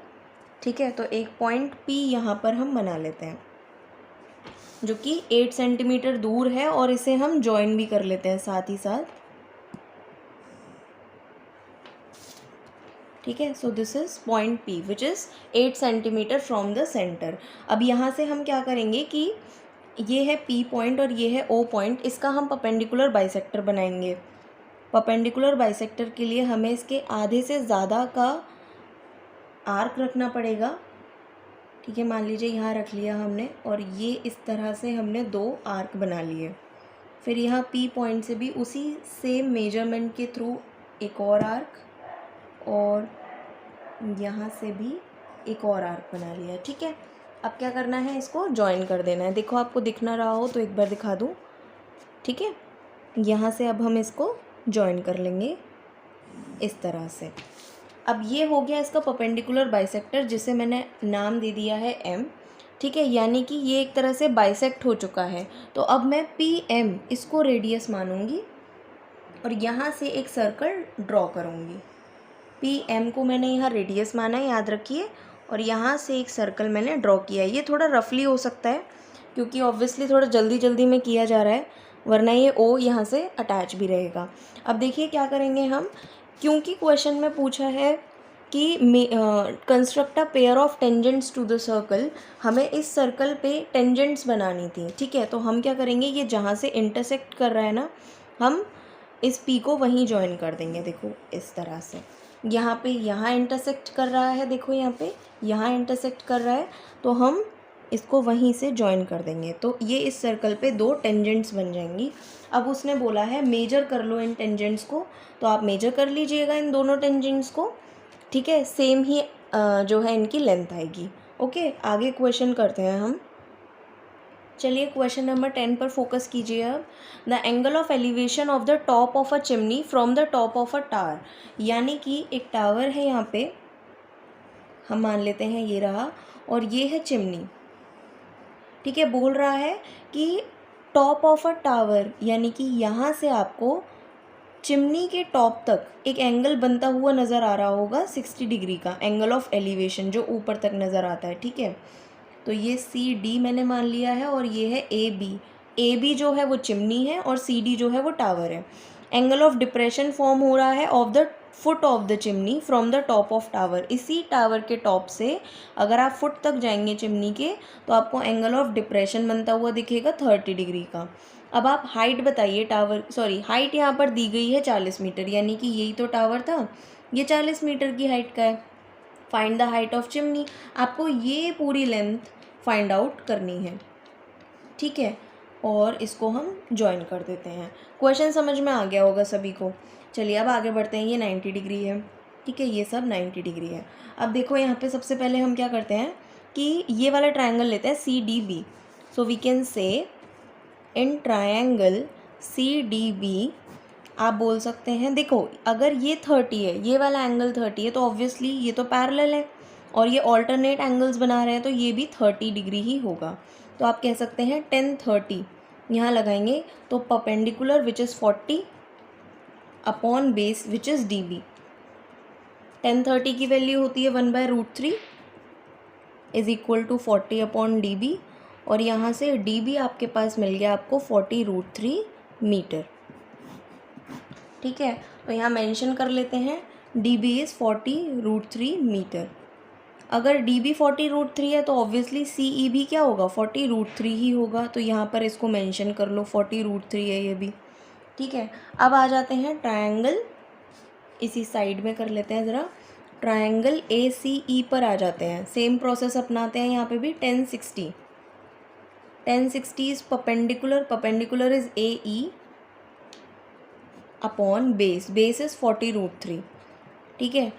ठीक है, तो एक पॉइंट P यहाँ पर हम बना लेते हैं जो कि 8 सेंटीमीटर दूर है और इसे हम ज्वाइन भी कर लेते हैं साथ ही साथ। ठीक है, सो this is point P which is 8 centimetre from the centre. अब यहाँ से हम क्या करेंगे कि ये है P पॉइंट और ये है O पॉइंट, इसका हम परपेंडिकुलर बाइसेक्टर बनाएंगे। परपेंडिकुलर बाइसेक्टर के लिए हमें इसके आधे से ज़्यादा का आर्क रखना पड़ेगा। ठीक है, मान लीजिए यहाँ रख लिया हमने और ये इस तरह से हमने 2 आर्क बना लिए। फिर यहाँ P पॉइंट से भी उसी सेम मेजरमेंट के थ्रू एक और आर्क और यहाँ से भी एक और आर्क बना लिया। ठीक है, अब क्या करना है, इसको जॉइन कर देना है। देखो आपको दिख ना रहा हो तो एक बार दिखा दूँ। ठीक है, यहाँ से अब हम इसको जॉइन कर लेंगे इस तरह से। अब ये हो गया इसका परपेंडिकुलर बाइसेक्टर जिसे मैंने नाम दे दिया है M। ठीक है, यानी कि ये एक तरह से बाइसेक्ट हो चुका है। तो अब मैं PM इसको रेडियस मानूंगी और यहाँ से एक सर्कल ड्रॉ करूँगी। PM को मैंने यहाँ रेडियस माना है, याद रखिए, और यहाँ से एक सर्कल मैंने ड्रॉ किया है। ये थोड़ा रफली हो सकता है क्योंकि ऑब्वियसली थोड़ा जल्दी जल्दी में किया जा रहा है, वरना ये O यहाँ से अटैच भी रहेगा। अब देखिए क्या करेंगे हम, क्योंकि क्वेश्चन में पूछा है कि construct a pair of tangents to the circle, हमें इस सर्कल पे टेंजेंट्स बनानी थी। ठीक है, तो हम क्या करेंगे, ये जहाँ से इंटरसेक्ट कर रहा है ना, हम इस P को वहीं ज्वाइन कर देंगे। देखो इस तरह से, यहाँ पे यहाँ इंटरसेक्ट कर रहा है, देखो यहाँ पे यहाँ इंटरसेक्ट कर रहा है, तो हम इसको वहीं से ज्वाइन कर देंगे। तो ये इस सर्कल पे 2 टेंजेंट्स बन जाएंगी। अब उसने बोला है मेजर कर लो इन टेंजेंट्स को, तो आप मेजर कर लीजिएगा इन दोनों टेंजेंट्स को। ठीक है, सेम ही जो है इनकी लेंथ आएगी। ओके, आगे क्वेश्चन करते हैं हम। चलिए क्वेश्चन नंबर 10 पर फोकस कीजिए। अब the angle of elevation of the top of a chimney from the top of a tower, यानी कि एक टावर है यहाँ पे, हम मान लेते हैं ये रहा, और ये है चिमनी। ठीक है, बोल रहा है कि टॉप ऑफ अ टावर, यानी कि यहाँ से आपको चिमनी के टॉप तक एक एंगल बनता हुआ नज़र आ रहा होगा 60 डिग्री का, एंगल ऑफ एलिवेशन जो ऊपर तक नज़र आता है। ठीक है, तो ये CD मैंने मान लिया है और ये है AB। AB जो है वो चिमनी है और CD जो है वो टावर है। एंगल ऑफ डिप्रेशन फॉर्म हो रहा है of the foot of the chimney from the top of tower. इसी टावर के टॉप से अगर आप फुट तक जाएंगे चिमनी के, तो आपको एंगल ऑफ डिप्रेशन बनता हुआ दिखेगा 30 डिग्री का। अब आप हाइट बताइए, हाइट यहाँ पर दी गई है 40 मीटर, यानी कि यही तो टावर था, ये 40 मीटर की हाइट का है। Find the height of chimney, आपको ये पूरी लेंथ फाइंड आउट करनी है। ठीक है, और इसको हम ज्वाइन कर देते हैं। क्वेश्चन समझ में आ गया होगा सभी को। चलिए अब आगे बढ़ते हैं। ये 90 डिग्री है। ठीक है, ये सब 90 डिग्री है। अब देखो यहाँ पे सबसे पहले हम क्या करते हैं कि ये वाला ट्रायंगल लेते हैं CDB। So we can say in triangle CDB आप बोल सकते हैं, देखो अगर ये 30 है, ये वाला एंगल 30 है, तो ऑब्वियसली ये तो पैरेलल है और ये ऑल्टरनेट एंगल्स बना रहे हैं, तो ये भी 30 डिग्री ही होगा। तो आप कह सकते हैं 1030 यहाँ लगाएंगे, तो perpendicular which is 40 upon base which is DB। 1030 की वैल्यू होती है 1/√3 is equal to 40 upon DB, और यहाँ से DB आपके पास मिल गया आपको 40√3 मीटर। ठीक है, तो यहाँ मेंशन कर लेते हैं DB इज़ 40√3 मीटर। अगर डी बी 40√3 है तो ऑब्वियसली सी ई भी क्या होगा 40√3 ही होगा, तो यहाँ पर इसको मेंशन कर लो 40√3 है ये भी। ठीक है, अब आ जाते हैं ट्रायंगल, इसी साइड में कर लेते हैं ज़रा, ट्रायंगल ए सी ई पर आ जाते हैं। सेम प्रोसेस अपनाते हैं यहाँ पे भी। 1060 is perpendicular is A E upon base is 40√3। ठीक है,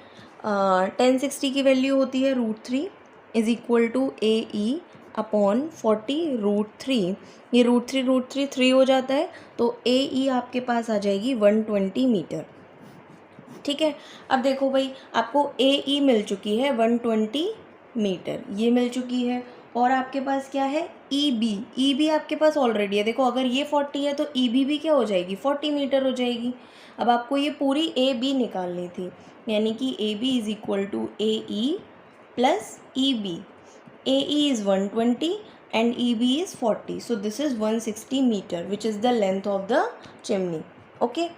1060 की वैल्यू होती है √3 is equal to A E upon 40√3। ये √3 3 हो जाता है, तो ए ई आपके पास आ जाएगी 120 मीटर। ठीक है, अब देखो भाई, आपको ए ई मिल चुकी है 120 मीटर, ये मिल चुकी है। और आपके पास क्या है, ई बी आपके पास ऑलरेडी है। देखो अगर ये 40 है तो ई बी भी क्या हो जाएगी 40 मीटर हो जाएगी। अब आपको ये पूरी ए बी निकालनी थी, यानी कि A B is equal to A E plus E B. A E is 120 and E B is 40, so this is 160 metre which is the length of the chimney. Okay,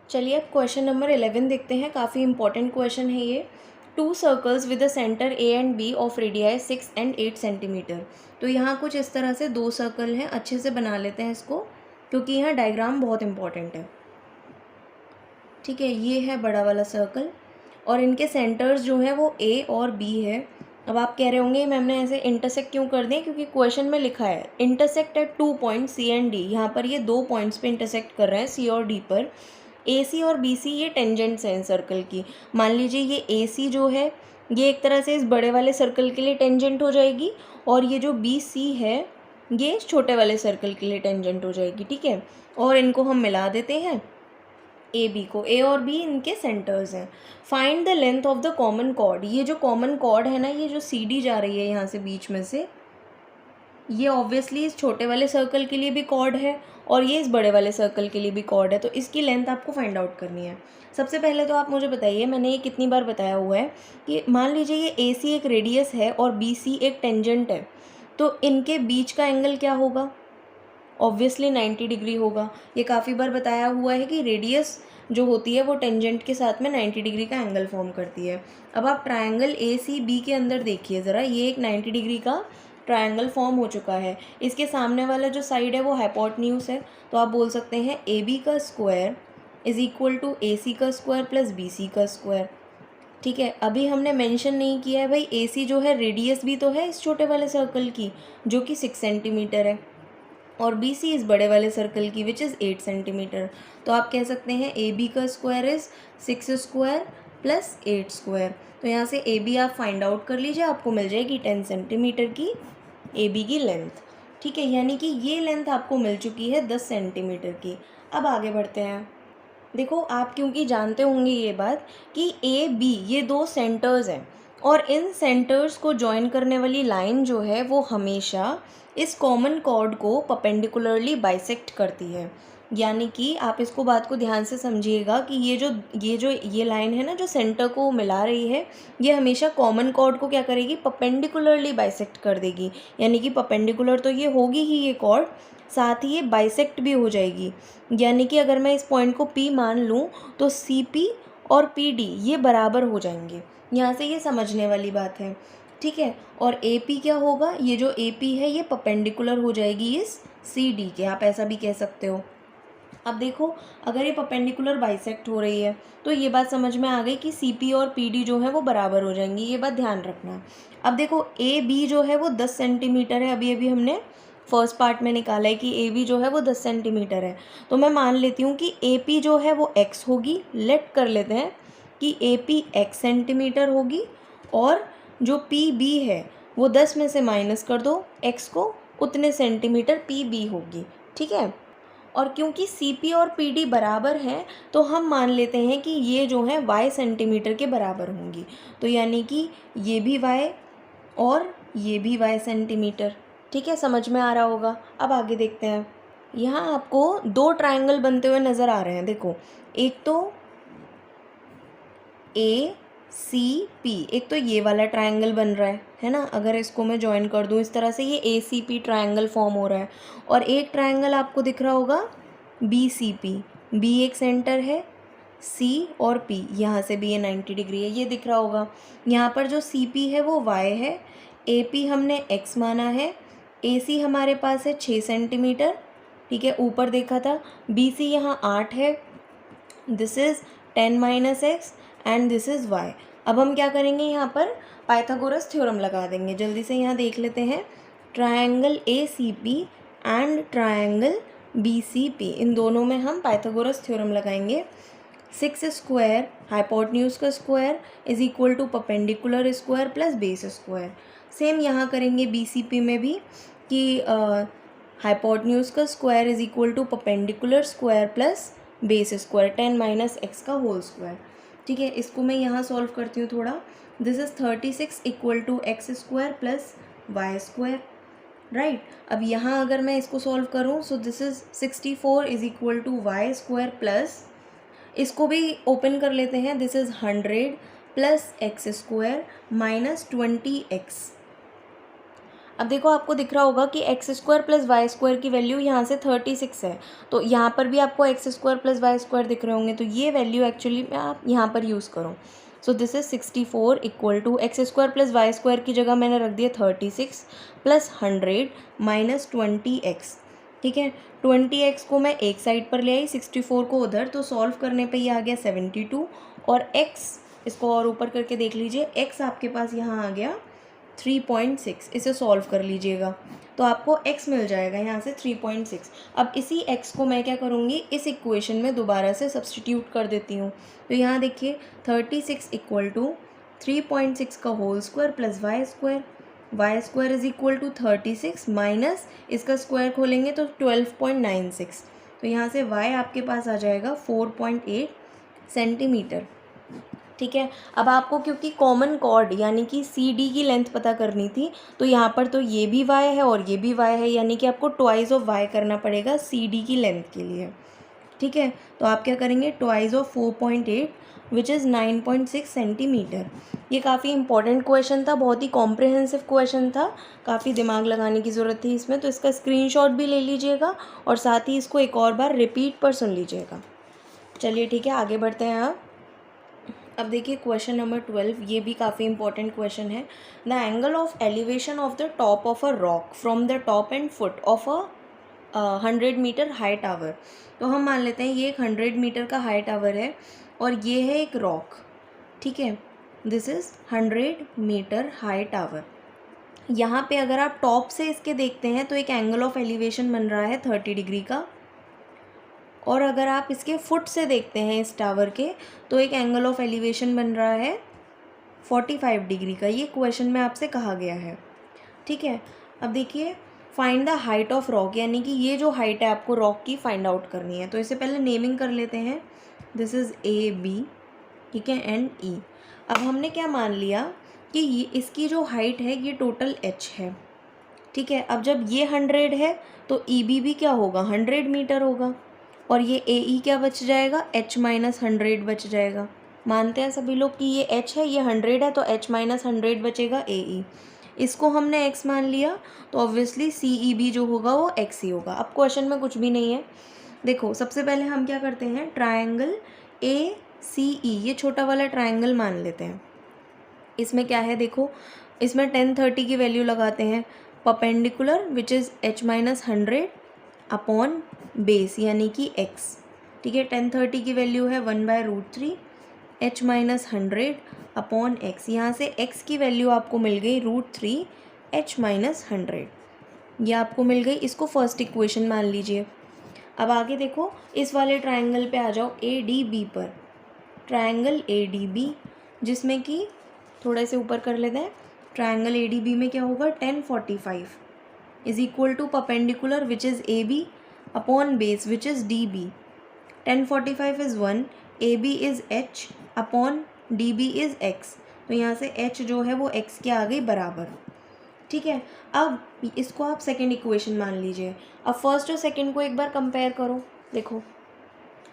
चलिए अब क्वेश्चन नंबर 11 देखते हैं। काफ़ी इंपॉर्टेंट क्वेश्चन है ये। 2 circles with the centre A and B of radii 6 and 8 centimetre. तो यहाँ कुछ इस तरह से 2 सर्कल हैं, अच्छे से बना लेते हैं इसको, क्योंकि यहाँ डायग्राम बहुत इंपॉर्टेंट है। ठीक है, ये है बड़ा वाला सर्कल और इनके सेंटर्स जो हैं वो ए और बी है। अब आप कह रहे होंगे मैम ने ऐसे इंटरसेक्ट क्यों कर दें, क्योंकि क्वेश्चन में लिखा है intersect at 2 point C and D. यहाँ पर ये 2 पॉइंट्स पे इंटरसेक्ट कर रहे हैं, सी और डी पर। ए सी और बी सी ये टेंजेंट्स हैं सर्कल की। मान लीजिए ये ए सी जो है ये एक तरह से इस बड़े वाले सर्कल के लिए टेंजेंट हो जाएगी, और ये जो बी सी है ये इस छोटे वाले सर्कल के लिए टेंजेंट हो जाएगी। ठीक है, और इनको हम मिला देते हैं ए बी को। ए और बी इनके सेंटर्स हैं। Find the length of the common chord. ये जो कॉमन कॉर्ड है ना, ये जो सी डी जा रही है यहाँ से बीच में से, ये ऑब्वियसली इस छोटे वाले सर्कल के लिए भी कॉर्ड है और ये इस बड़े वाले सर्कल के लिए भी कॉर्ड है, तो इसकी लेंथ आपको फाइंड आउट करनी है। सबसे पहले तो आप मुझे बताइए, मैंने ये कितनी बार बताया हुआ है कि मान लीजिए ये ए सी एक रेडियस है और बी सी एक टेंजेंट है, तो इनके बीच का एंगल क्या होगा, ऑब्वियसली 90 डिग्री होगा। ये काफ़ी बार बताया हुआ है कि रेडियस जो होती है वो टेंजेंट के साथ में 90 डिग्री का एंगल फॉर्म करती है। अब आप ट्रायंगल ए सी बी के अंदर देखिए ज़रा, ये एक 90 डिग्री का ट्रायंगल फॉर्म हो चुका है। इसके सामने वाला जो साइड है वो हाइपोटेन्यूज है, तो आप बोल सकते हैं ए बी का स्क्वायर इज़ इक्वल टू ए सी का स्क्वायर प्लस बी सी का स्क्वायर। ठीक है, अभी हमने मेंशन नहीं किया है भाई, ए सी जो है रेडियस भी तो है इस छोटे वाले सर्कल की जो कि 6 सेंटीमीटर है, और बी सी इस बड़े वाले सर्कल की विच इज़ 8 सेंटीमीटर। तो आप कह सकते हैं ए बी का square is 6 square plus 8 square. तो यहाँ से ए बी आप फाइंड आउट कर लीजिए, आपको मिल जाएगी 10 सेंटीमीटर की ए बी की लेंथ। ठीक है, यानी कि ये लेंथ आपको मिल चुकी है 10 सेंटीमीटर की। अब आगे बढ़ते हैं। देखो आप क्योंकि जानते होंगे ये बात कि ए बी ये 2 सेंटर्स हैं, और इन सेंटर्स को जॉइन करने वाली लाइन जो है वो हमेशा इस कॉमन कॉर्ड को परपेंडिकुलरली बाइसेक्ट करती है। यानी कि आप इसको बात को ध्यान से समझिएगा कि ये लाइन है ना जो सेंटर को मिला रही है, ये हमेशा कॉमन कॉर्ड को क्या करेगी, परपेंडिकुलरली बाइसेक्ट कर देगी। यानी कि परपेंडिकुलर तो ये होगी ही ये कॉर्ड, साथ ही ये बाइसेक्ट भी हो जाएगी। यानी कि अगर मैं इस पॉइंट को P मान लूँ तो CP और PD ये बराबर हो जाएंगे। यहाँ से ये समझने वाली बात है। ठीक है, और AP क्या होगा, ये जो AP है ये परपेंडिकुलर हो जाएगी इस CD के, आप ऐसा भी कह सकते हो। अब देखो अगर ये परपेंडिकुलर बाइसेक्ट हो रही है तो ये बात समझ में आ गई कि CP और PD जो है वो बराबर हो जाएंगी, ये बात ध्यान रखना। अब देखो AB जो है वो 10 सेंटीमीटर है, अभी हमने फर्स्ट पार्ट में निकाला है कि ए बी जो है वो 10 सेंटीमीटर है, तो मैं मान लेती हूँ कि ए पी जो है वो x होगी। लेट कर लेते हैं कि ए पी x सेंटीमीटर होगी, और जो पी बी है वो 10 में से माइनस कर दो x को, उतने सेंटीमीटर पी बी होगी। ठीक है, और क्योंकि सी पी और पी डी बराबर हैं तो हम मान लेते हैं कि ये जो है y सेंटीमीटर के बराबर होंगी। तो यानी कि ये भी y और ये भी y सेंटीमीटर। ठीक है, समझ में आ रहा होगा। अब आगे देखते हैं। यहाँ आपको 2 ट्रायंगल बनते हुए नज़र आ रहे हैं। देखो एक तो ए सी पी, एक तो ये वाला ट्रायंगल बन रहा है ना, अगर इसको मैं ज्वाइन कर दूँ इस तरह से ये ए सी पी ट्रायंगल फॉर्म हो रहा है। और एक ट्रायंगल आपको दिख रहा होगा बी सी पी, बी एक सेंटर है, C और P, यहाँ से भी ये 90 डिग्री है, ये दिख रहा होगा। यहाँ पर जो CP है वो Y है, AP हमने X माना है, AC हमारे पास है 6 सेंटीमीटर, ठीक है, ऊपर देखा था। BC यहाँ 8 है, this is 10 minus x and this is y। अब हम क्या करेंगे, यहाँ पर पाइथागोरस थ्योरम लगा देंगे। जल्दी से यहाँ देख लेते हैं, triangle ACP and triangle BCP, इन दोनों में हम पाइथागोरस थ्योरम लगाएंगे। 6 स्क्वायर हाइपोटेन्यूज का square is equal to perpendicular square plus base square. Same यहाँ करेंगे BCP में भी कि हाइपोटेन्यूज का square is equal to perpendicular square plus base square 10 minus X का होल स्क्वायर। ठीक है, इसको मैं यहाँ सॉल्व करती हूँ थोड़ा। This is 36 equal to X square plus Y square, right. अब यहाँ अगर मैं इसको सॉल्व करूँ, so this is 64 is equal to Y square plus, इसको भी ओपन कर लेते हैं, this is 100 plus X square minus 20x। अब देखो आपको दिख रहा होगा कि X square plus Y square की वैल्यू यहाँ से 36 है, तो यहाँ पर भी आपको X square plus Y square दिख रहे होंगे, तो ये वैल्यू एक्चुअली में आप यहाँ पर यूज़ करो। So this is 64 equal to X square plus Y square की जगह मैंने रख दिया 36 प्लस 100 माइनस 20x। ठीक है, 20x को मैं एक साइड पर ले आई, 64 को उधर, तो सॉल्व करने पे ये आ गया 72, और x इसको और ऊपर करके देख लीजिए, x आपके पास यहाँ आ गया 3.6। इसे सॉल्व कर लीजिएगा तो आपको x मिल जाएगा यहाँ से 3.6। अब इसी x को मैं क्या करूँगी, इस इक्वेशन में दोबारा से सब्सटीट्यूट कर देती हूँ। तो यहाँ देखिए 36 इक्वल टू 3.6 का whole square plus Y square is equal to 36 minus इसका स्क्वायर खोलेंगे तो 12.96। तो यहाँ से y आपके पास आ जाएगा 4.8 सेंटीमीटर। ठीक है, अब आपको क्योंकि कॉमन कॉर्ड यानी कि CD की लेंथ पता करनी थी, तो यहाँ पर तो ये भी y है और ये भी y है, यानी कि आपको ट्वाइस ऑफ y करना पड़ेगा CD की लेंथ के लिए। ठीक है, तो आप क्या करेंगे, twice of 4.8 which is 9.6 centimetre. ये काफ़ी इंपॉर्टेंट क्वेश्चन था, बहुत ही कॉम्प्रिहेंसिव क्वेश्चन था, काफ़ी दिमाग लगाने की ज़रूरत थी इसमें, तो इसका स्क्रीनशॉट भी ले लीजिएगा और साथ ही इसको एक और बार रिपीट पर सुन लीजिएगा। चलिए ठीक है, आगे बढ़ते हैं आप। अब देखिए क्वेश्चन नंबर 12, ये भी काफ़ी इंपॉर्टेंट क्वेश्चन है। The angle of elevation of the top of a rock from the top and foot of a 100 metre high tower. तो हम मान लेते हैं ये एक 100 मीटर का हाई टावर है और ये है एक रॉक। ठीक है, this is 100 metre high tower. यहाँ पे अगर आप टॉप से इसके देखते हैं तो एक एंगल ऑफ एलिवेशन बन रहा है 30 डिग्री का, और अगर आप इसके फुट से देखते हैं इस टावर के तो एक एंगल ऑफ एलिवेशन बन रहा है 45 डिग्री का। ये क्वेश्चन में आपसे कहा गया है। ठीक है, अब देखिए find the height of rock, यानी कि ये जो हाइट है आपको रॉक की फाइंड आउट करनी है। तो इससे पहले नेमिंग कर लेते हैं, दिस इज़ AB, ठीक है, एंड E। अब हमने क्या मान लिया कि ये इसकी जो हाइट है ये टोटल h है। ठीक है, अब जब ये 100 है तो EB भी क्या होगा, 100 मीटर होगा, और ये AE क्या बच जाएगा, h माइनस 100 बच जाएगा। मानते हैं सभी लोग कि ये h है, ये 100 है, तो h माइनस 100 बचेगा AE। इसको हमने x मान लिया तो ऑब्वियसली CEB जो होगा वो x ही होगा। अब क्वेश्चन में कुछ भी नहीं है। देखो सबसे पहले हम क्या करते हैं, ट्रायंगल ACE, ये छोटा वाला ट्रायंगल मान लेते हैं। इसमें क्या है, देखो इसमें 1030 की वैल्यू लगाते हैं, perpendicular which is h minus 100 upon base यानी कि x। ठीक है, 1030 की वैल्यू है 1/√3 h माइनस 100 अपॉन x। यहाँ से x की वैल्यू आपको मिल गई √3 h माइनस 100, ये आपको मिल गई। इसको फर्स्ट इक्वेशन मान लीजिए। अब आगे देखो इस वाले ट्रायंगल पे आ जाओ, ADB पर, ट्रायंगल ADB जिसमें कि थोड़े से ऊपर कर लेते हैं। ट्रायंगल ADB में क्या होगा, 1045 is equal to perpendicular which is AB upon base which is DB। 1045 is 1, AB is h upon DB is x। तो यहाँ से h जो है वो x के आ गई बराबर। ठीक है, अब इसको आप सेकेंड इक्वेशन मान लीजिए। अब फर्स्ट और सेकेंड को एक बार कंपेयर करो। देखो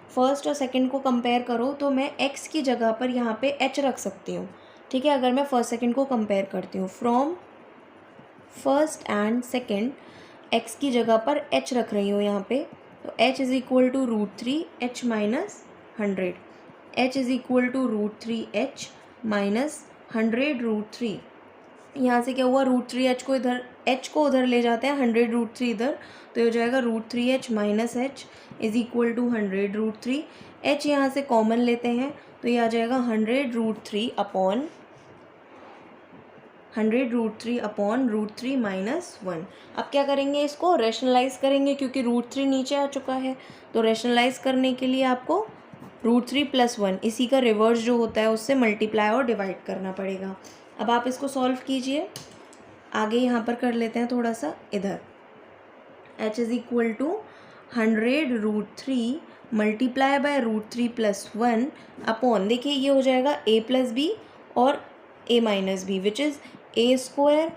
फर्स्ट और सेकेंड को कंपेयर करो तो मैं x की जगह पर यहाँ पे h रख सकती हूँ। ठीक है, अगर मैं फर्स्ट सेकेंड को कंपेयर करती हूँ, from first and second x की जगह पर h रख रही हूँ यहाँ पे, तो h is equal to √3 h minus 100। h is equal to √3h minus 100√3। यहाँ से क्या हुआ, √3h को इधर, h को उधर ले जाते हैं, 100√3 इधर, तो ये हो जाएगा √3h minus h is equal to 100√3। h यहाँ से कॉमन लेते हैं तो ये आ जाएगा 100√3 अपॉन √3 माइनस 1। अब क्या करेंगे, इसको रैशनलाइज करेंगे क्योंकि √3 नीचे आ चुका है, तो रैशनलाइज करने के लिए आपको √3 + 1 इसी का रिवर्स जो होता है उससे मल्टीप्लाई और डिवाइड करना पड़ेगा। अब आप इसको सॉल्व कीजिए। आगे यहाँ पर कर लेते हैं थोड़ा सा इधर, h is equal to 100√3 multiply by √3 + 1 upon, देखिए ये हो जाएगा a + b और a minus b, which is a²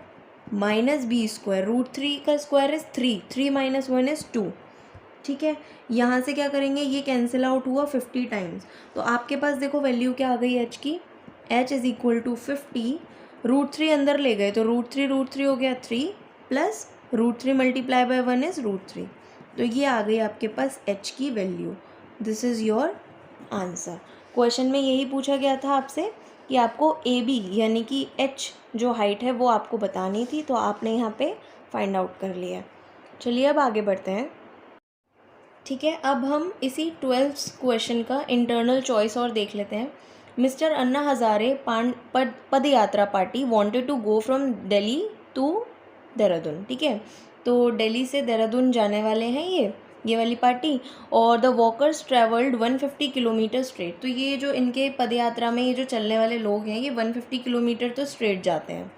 minus b²। √3 का स्क्वायर इज़ 3, 3 - 1 इज़ 2। ठीक है, यहाँ से क्या करेंगे, ये कैंसिल आउट हुआ 50 टाइम्स, तो आपके पास देखो वैल्यू क्या आ गई h की, h इज़ इक्वल टू 50, √3 अंदर ले गए तो √3 हो गया 3 प्लस √3 मल्टीप्लाई बाय 1 इज़ √3, तो ये आ गई आपके पास h की value. This is your answer. Question में यही पूछा गया था आपसे कि आपको ए बी यानी कि h जो हाइट है वो आपको बतानी थी, तो आपने यहाँ पे फाइंड आउट कर लिया। चलिए अब आगे बढ़ते हैं। ठीक है, अब हम इसी 12th क्वेश्चन का इंटरनल चॉइस और देख लेते हैं। मिस्टर अन्ना हज़ारे पद यात्रा party wanted to go from Delhi to Dehradun. ठीक है, तो दिल्ली से देहरादून जाने वाले हैं ये वाली पार्टी, और the walkers travelled 150 kilometre straight. तो ये जो इनके पद यात्रा में ये जो चलने वाले लोग हैं ये 150 किलोमीटर तो स्ट्रेट जाते हैं।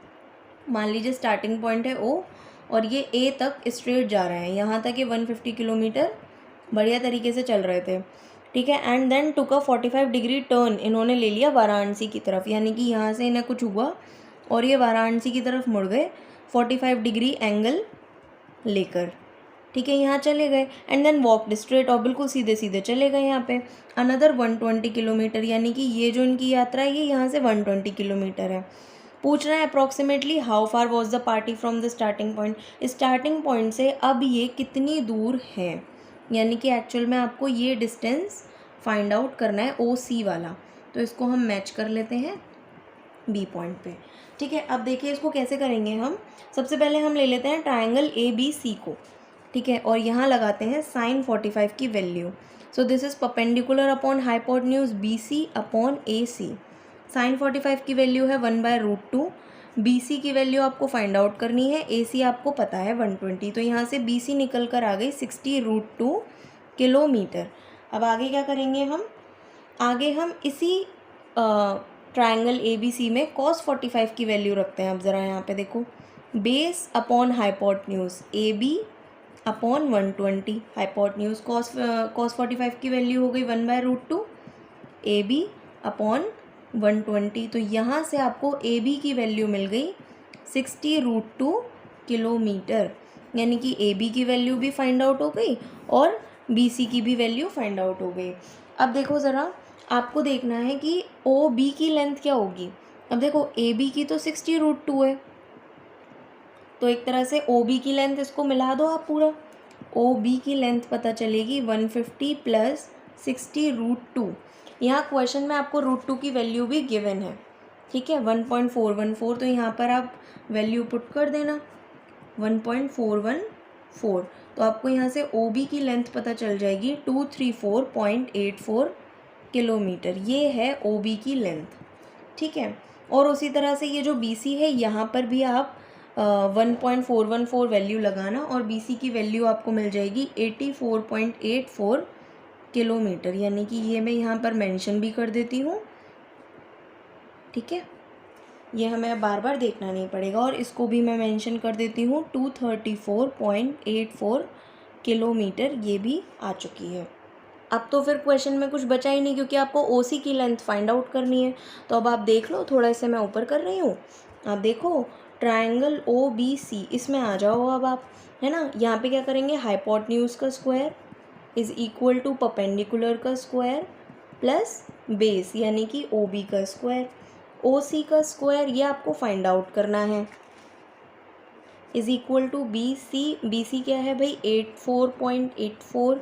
मान लीजिए स्टार्टिंग पॉइंट है O और ये A तक स्ट्रेट जा रहे हैं, यहाँ तक ये 150 किलोमीटर बढ़िया तरीके से चल रहे थे। ठीक है, and then took a 45 degree turn, इन्होंने ले लिया वाराणसी की तरफ, यानी कि यहाँ से इन्हें कुछ हुआ और ये वाराणसी की तरफ मुड़ गए 45 डिग्री एंगल लेकर। ठीक है, यहाँ चले गए एंड देन वॉकड स्ट्रेट, और बिल्कुल सीधे सीधे चले गए यहाँ पे अनदर 120 किलोमीटर, यानी कि ये जो इनकी यात्रा है ये यहाँ से 120 किलोमीटर है। पूछ रहा है approximately how far was the party from the starting point, starting point से अब ये कितनी दूर है, यानी कि एक्चुअल में आपको ये डिस्टेंस फाइंड आउट करना है OC वाला, तो इसको हम मैच कर लेते हैं B पॉइंट पे। ठीक है, अब देखिए इसको कैसे करेंगे हम। सबसे पहले हम ले लेते हैं ट्राइंगल ABC को, ठीक है, और यहाँ लगाते हैं sin 45 की value. So this is perpendicular upon hypotenuse BC upon AC। sin 45 की वैल्यू है 1/√2, BC की वैल्यू आपको फाइंड आउट करनी है, AC आपको पता है 120, तो यहाँ से BC निकल कर आ गई 60√2 किलोमीटर। अब आगे क्या करेंगे हम, आगे हम इसी ट्रायंगल ABC में cos 45 की वैल्यू रखते हैं। अब ज़रा यहाँ पे देखो, base upon hypotenuse AB upon 120, hypotenuse cos 45 की वैल्यू हो गई 1/√2, AB अपॉन 120, तो यहाँ से आपको AB की वैल्यू मिल गई 60√2 किलोमीटर, यानी कि AB की वैल्यू भी फाइंड आउट हो गई और BC की भी वैल्यू फाइंड आउट हो गई। अब देखो ज़रा, आपको देखना है कि OB की लेंथ क्या होगी। अब देखो AB की तो 60√2 है, तो एक तरह से OB की लेंथ इसको मिला दो आप पूरा, OB की लेंथ पता चलेगी 150 + 60√2। यहाँ क्वेश्चन में आपको √2 की वैल्यू भी गिवन है, ठीक है, 1.414, तो यहाँ पर आप वैल्यू पुट कर देना 1.414, तो आपको यहाँ से OB की लेंथ पता चल जाएगी 234.84 किलोमीटर, ये है OB की लेंथ। ठीक है, और उसी तरह से ये जो BC है यहाँ पर भी आप 1.414 वैल्यू लगाना और BC की वैल्यू आपको मिल जाएगी 84.84 किलोमीटर, यानी कि ये मैं यहाँ पर मेंशन भी कर देती हूँ। ठीक है, ये हमें बार बार देखना नहीं पड़ेगा, और इसको भी मैं मेंशन कर देती हूँ 234.84 किलोमीटर, ये भी आ चुकी है। अब तो फिर क्वेश्चन में कुछ बचा ही नहीं, क्योंकि आपको OC की लेंथ फाइंड आउट करनी है। तो अब आप देख लो, थोड़ा इसे मैं ऊपर कर रही हूँ, आप देखो ट्रायंगल OBC, इसमें आ जाओ अब आप, है ना। यहाँ पे क्या करेंगे, हाइपोटेन्यूज का square is equal to perpendicular का स्क्वायर प्लस बेस यानी कि OB का स्क्वायर, OC का स्क्वायर ये आपको फाइंड आउट करना है, इज़ इक्वल टू BC क्या है भाई 84.84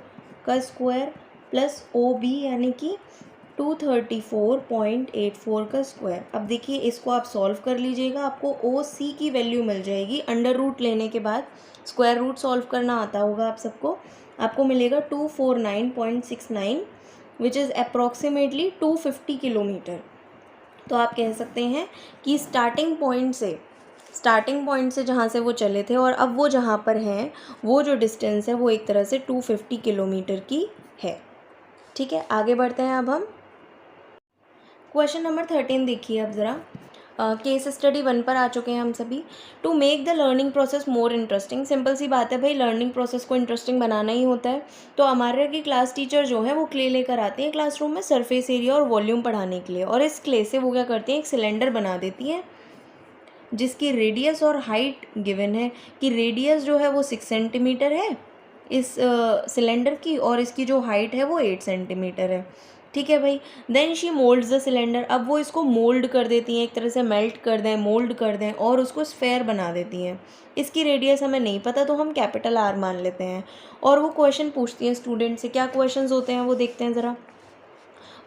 का स्क्वायर प्लस OB यानी कि 234.84 का स्क्वायर। अब देखिए इसको आप सॉल्व कर लीजिएगा, आपको ओ सी की वैल्यू मिल जाएगी। अंडर रूट लेने के बाद स्क्वायर रूट सॉल्व करना आता होगा आप सबको। आपको मिलेगा 249.69 विच इज़ अप्रॉक्सीमेटली 250 किलोमीटर। तो आप कह सकते हैं कि स्टार्टिंग पॉइंट से जहाँ से वो चले थे और अब वो जहाँ पर हैं, वो जो डिस्टेंस है वो एक तरह से 250 किलोमीटर की है। ठीक है, आगे बढ़ते हैं अब हम। क्वेश्चन नंबर 13 देखिए अब ज़रा। केस स्टडी 1 पर आ चुके हैं हम सभी। To make the learning process more interesting, simple सी बात है भाई, लर्निंग प्रोसेस को इंटरेस्टिंग बनाना ही होता है। तो हमारे की क्लास टीचर जो है वो क्ले लेकर आती हैं क्लासरूम में सरफेस एरिया और वॉल्यूम पढ़ाने के लिए, और इस क्ले से वो क्या करती हैं, एक सिलेंडर बना देती हैं जिसकी रेडियस और हाइट गिवन है कि रेडियस जो है वो 6 सेंटीमीटर है इस सिलेंडर की, और इसकी जो हाइट है वो 8 सेंटीमीटर है। ठीक है भाई। Then she moulds the cylinder, अब वो इसको मोल्ड कर देती हैं, एक तरह से मेल्ट कर दें, मोल्ड कर दें और उसको स्फेयर बना देती हैं। इसकी रेडियस हमें नहीं पता तो हम कैपिटल आर मान लेते हैं। और वो क्वेश्चन पूछती हैं स्टूडेंट से, क्या क्वेश्चंस होते हैं वो देखते हैं ज़रा।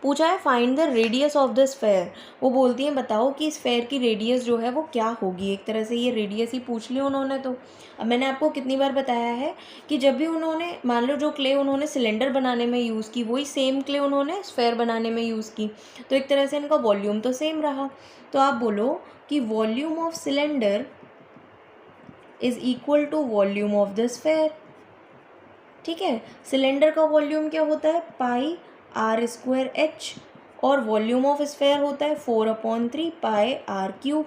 पूछा है find the radius of the sphere, वो बोलती हैं बताओ कि स्फेयर की रेडियस जो है वो क्या होगी। एक तरह से ये रेडियस ही पूछ ली उन्होंने। तो अब मैंने आपको कितनी बार बताया है कि जब भी उन्होंने, मान लो जो क्ले उन्होंने सिलेंडर बनाने में यूज़ की वही सेम क्ले उन्होंने स्फेयर बनाने में यूज़ की, तो एक तरह से इनका वॉल्यूम तो सेम रहा। तो आप बोलो कि volume of cylinder is equal to volume of the sphere. ठीक है, सिलेंडर का वॉल्यूम क्या होता है, पाई आर स्क्वायर एच, और वॉल्यूम ऑफ स्फेयर होता है 4/3 पाई आर क्यूब।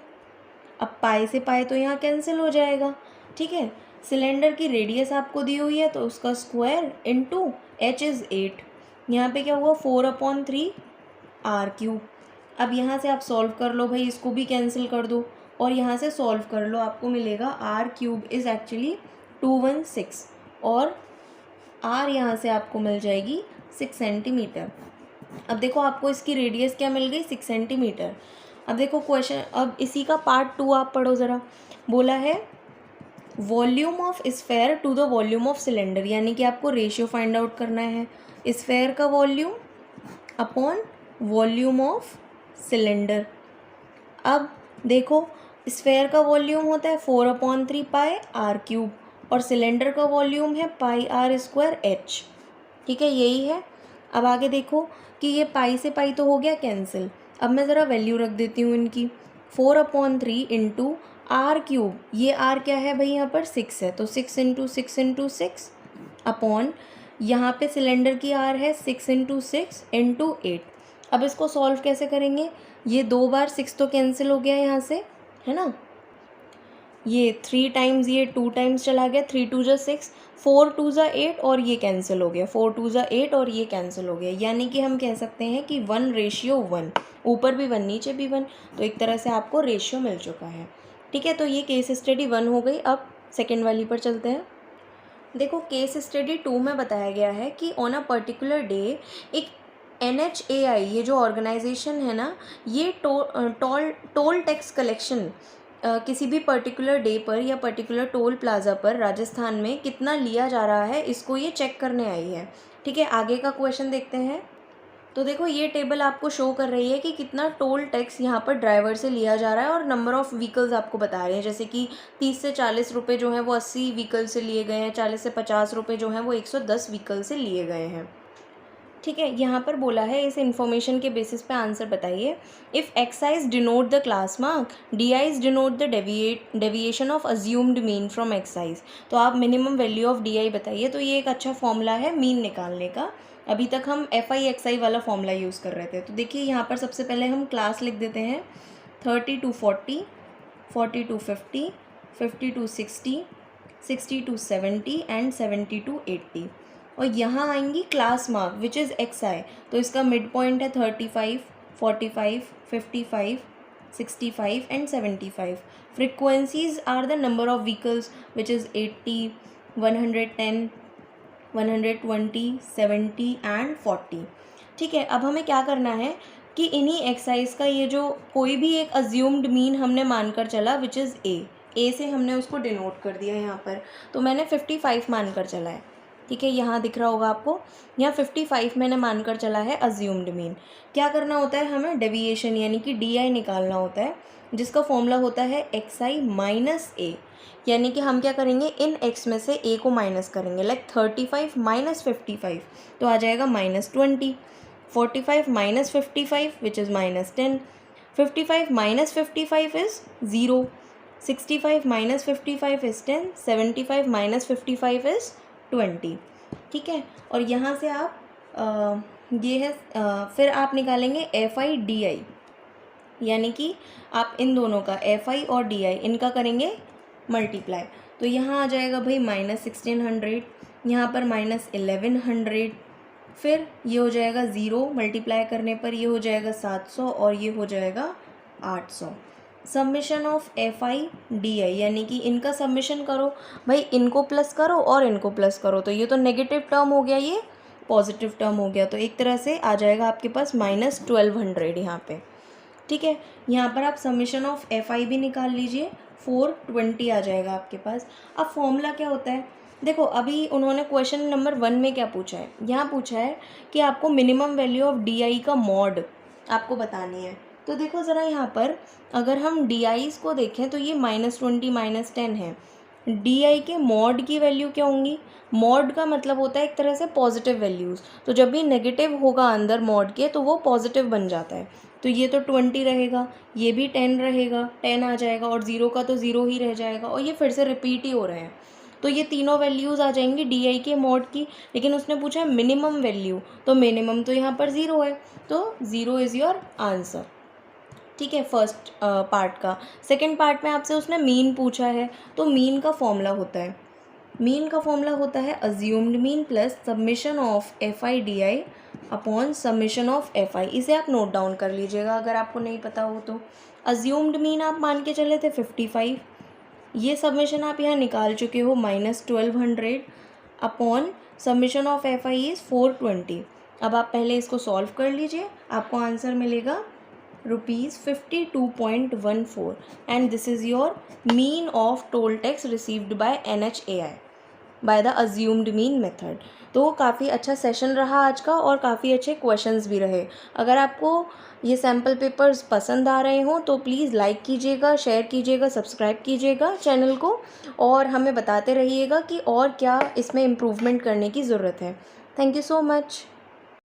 अब पाई से पाई तो यहाँ कैंसिल हो जाएगा। ठीक है, सिलेंडर की रेडियस आपको दी हुई है तो उसका स्क्वायर इंटू एच इज़ 8, यहाँ पे क्या हुआ 4/3 आर क्यूब। अब यहाँ से आप सॉल्व कर लो भाई, इसको भी कैंसिल कर दो और यहाँ से सॉल्व कर लो, आपको मिलेगा आर क्यूब इज़ एक्चुअली 216, और आर यहाँ से आपको मिल जाएगी 6 सेंटीमीटर। अब देखो आपको इसकी रेडियस क्या मिल गई, 6 सेंटीमीटर। अब देखो क्वेश्चन, अब इसी का पार्ट 2 आप पढ़ो ज़रा। बोला है volume of sphere to the volume of cylinder, यानी कि आपको रेशियो फाइंड आउट करना है स्फेयर का volume upon volume of cylinder. अब देखो स्फेयर का वॉल्यूम होता है 4/3 पाई आर क्यूब, और सिलेंडर का वॉल्यूम है पाई आर स्क्वायर एच। ठीक है, यही है। अब आगे देखो कि ये पाई से पाई तो हो गया कैंसिल। अब मैं ज़रा वैल्यू रख देती हूँ इनकी, 4/3 इंटू आर क्यूब, ये आर क्या है भाई यहाँ पर 6 है, तो 6 इंटू 6 इंटू 6 अपॉन, यहाँ पे सिलेंडर की आर है 6 इंटू 6 इंटू 8। अब इसको सॉल्व कैसे करेंगे, ये 2 बार 6 तो कैंसिल हो गया यहाँ से, है ना, ये 3 टाइम्स, ये 2 टाइम्स चला गया, 3 2 जा 6, 4 2 जा 8 और ये कैंसिल हो गया, 4 2 जा 8 और ये कैंसिल हो गया। यानी कि हम कह सकते हैं कि 1:1, ऊपर भी 1 नीचे भी 1, तो एक तरह से आपको रेशियो मिल चुका है। ठीक है, तो ये केस स्टडी 1 हो गई। अब सेकेंड वाली पर चलते हैं। देखो केस स्टडी 2 में बताया गया है कि ऑन अ पर्टिकुलर डे एक NHAI, ये जो ऑर्गेनाइजेशन है ना, ये टोल टैक्स कलेक्शन किसी भी पर्टिकुलर डे पर या पर्टिकुलर टोल प्लाज़ा पर राजस्थान में कितना लिया जा रहा है, इसको ये चेक करने आई है। ठीक है, आगे का क्वेश्चन देखते हैं। तो देखो ये टेबल आपको शो कर रही है कि कितना टोल टैक्स यहाँ पर ड्राइवर से लिया जा रहा है, और नंबर ऑफ़ व्हीकल्स आपको बता रहे हैं, जैसे कि 30 से 40 रुपये जो हैं वो 80 व्हीकल से लिए गए हैं, 40 से 50 रुपये जो हैं वो 110 व्हीकल से लिए गए हैं। ठीक है, यहाँ पर बोला है इस इन्फॉर्मेशन के बेसिस पे आंसर बताइए। If excise denote the class mark, DIs denote the deviation of assumed mean from excise. तो आप मिनिमम वैल्यू ऑफ DI बताइए। तो ये एक अच्छा फॉर्मूला है मीन निकालने का। अभी तक हम FI XI वाला फॉर्मूला यूज़ कर रहे थे। तो देखिए यहाँ पर सबसे पहले हम क्लास लिख देते हैं, 30 to 40, 40 to 50, 50 to 60, 60 to 70 and 70 to 80। और यहाँ आएंगी class mark which is XI। तो इसका मिड पॉइंट है 35, 45, 55, 65 and 75। Frequencies are the number of vehicles which is 80, 110, 120, 70 and 40। ठीक है, अब हमें क्या करना है कि इन्हीं एक्साइज का ये जो कोई भी एक अज्यूम्ड मीन हमने मानकर चला विच इज़ ए से हमने उसको डिनोट कर दिया यहाँ पर। तो मैंने 55 मानकर चला है। ठीक है, यहाँ दिख रहा होगा आपको, यहाँ 55 मैंने मानकर चला है अज्यूम्ड मीन। क्या करना होता है हमें, डेविएशन यानी कि DI निकालना होता है, जिसका फॉर्मूला होता है XI माइनस ए। यानी कि हम क्या करेंगे, इन x में से a को माइनस करेंगे, लाइक 35 माइनस 55 तो आ जाएगा -20, 45 minus 55 which is -10, 55 minus 55 is 0, 65 minus 55 is 10, 75 minus 55 is 20। ठीक है, और यहाँ से आप ये है फिर आप निकालेंगे FI/DI, यानी कि आप इन दोनों का FI और DI इनका करेंगे मल्टीप्लाई। तो यहाँ आ जाएगा भाई -1600, यहाँ पर -1100, फिर ये हो जाएगा 0, मल्टीप्लाई करने पर ये हो जाएगा 700 और ये हो जाएगा 800। समेशन ऑफ FI/DI यानी कि इनका समेशन करो भाई, इनको प्लस करो और इनको प्लस करो, तो ये तो नेगेटिव टर्म हो गया, ये पॉजिटिव टर्म हो गया, तो एक तरह से आ जाएगा आपके पास -1200 यहाँ पे। ठीक है, यहाँ पर आप समेशन ऑफ FI भी निकाल लीजिए, 420 आ जाएगा आपके पास। अब फॉर्मूला क्या होता है, देखो अभी उन्होंने क्वेश्चन नंबर 1 में क्या पूछा है, यहाँ पूछा है कि आपको मिनिमम वैल्यू ऑफ DI का मॉड आपको बतानी है। तो देखो ज़रा यहाँ पर अगर हम DIs को देखें तो ये -20 -10 है। DI के मॉड की वैल्यू क्या होंगी, मॉड का मतलब होता है एक तरह से पॉजिटिव वैल्यूज़, तो जब भी नेगेटिव होगा अंदर मॉड के तो वो पॉजिटिव बन जाता है। तो ये तो 20 रहेगा, ये भी 10 रहेगा, 10 आ जाएगा, और 0 का तो 0 ही रह जाएगा, और ये फिर से रिपीट ही हो रहे हैं। तो ये तीनों वैल्यूज़ आ जाएंगी DI के मॉड की, लेकिन उसने पूछा है मिनिमम वैल्यू, तो मिनिमम तो यहाँ पर 0 है, तो 0 इज़ योर आंसर। ठीक है, फर्स्ट पार्ट का। सेकंड पार्ट में आपसे उसने मीन पूछा है, तो मीन का फॉर्मूला होता है, मीन का फॉर्मूला होता है assumed mean plus summation of FI/DI upon summation of FI। इसे आप नोट डाउन कर लीजिएगा अगर आपको नहीं पता हो तो। अज्यूम्ड मीन आप मान के चले थे 55, ये समेशन आप यहाँ निकाल चुके हो -1200 upon summation of FI is 420। अब आप पहले इसको सॉल्व कर लीजिए, आपको आंसर मिलेगा ₹52.14, and this is your mean of toll tax received by NHAI by the assumed mean method. तो काफ़ी अच्छा सेशन रहा आज का, और काफ़ी अच्छे क्वेश्चंस भी रहे। अगर आपको ये सैम्पल पेपर्स पसंद आ रहे हों तो प्लीज़ लाइक कीजिएगा, शेयर कीजिएगा, सब्सक्राइब कीजिएगा चैनल को, और हमें बताते रहिएगा कि और क्या इसमें इम्प्रूवमेंट करने की ज़रूरत है। Thank you so much.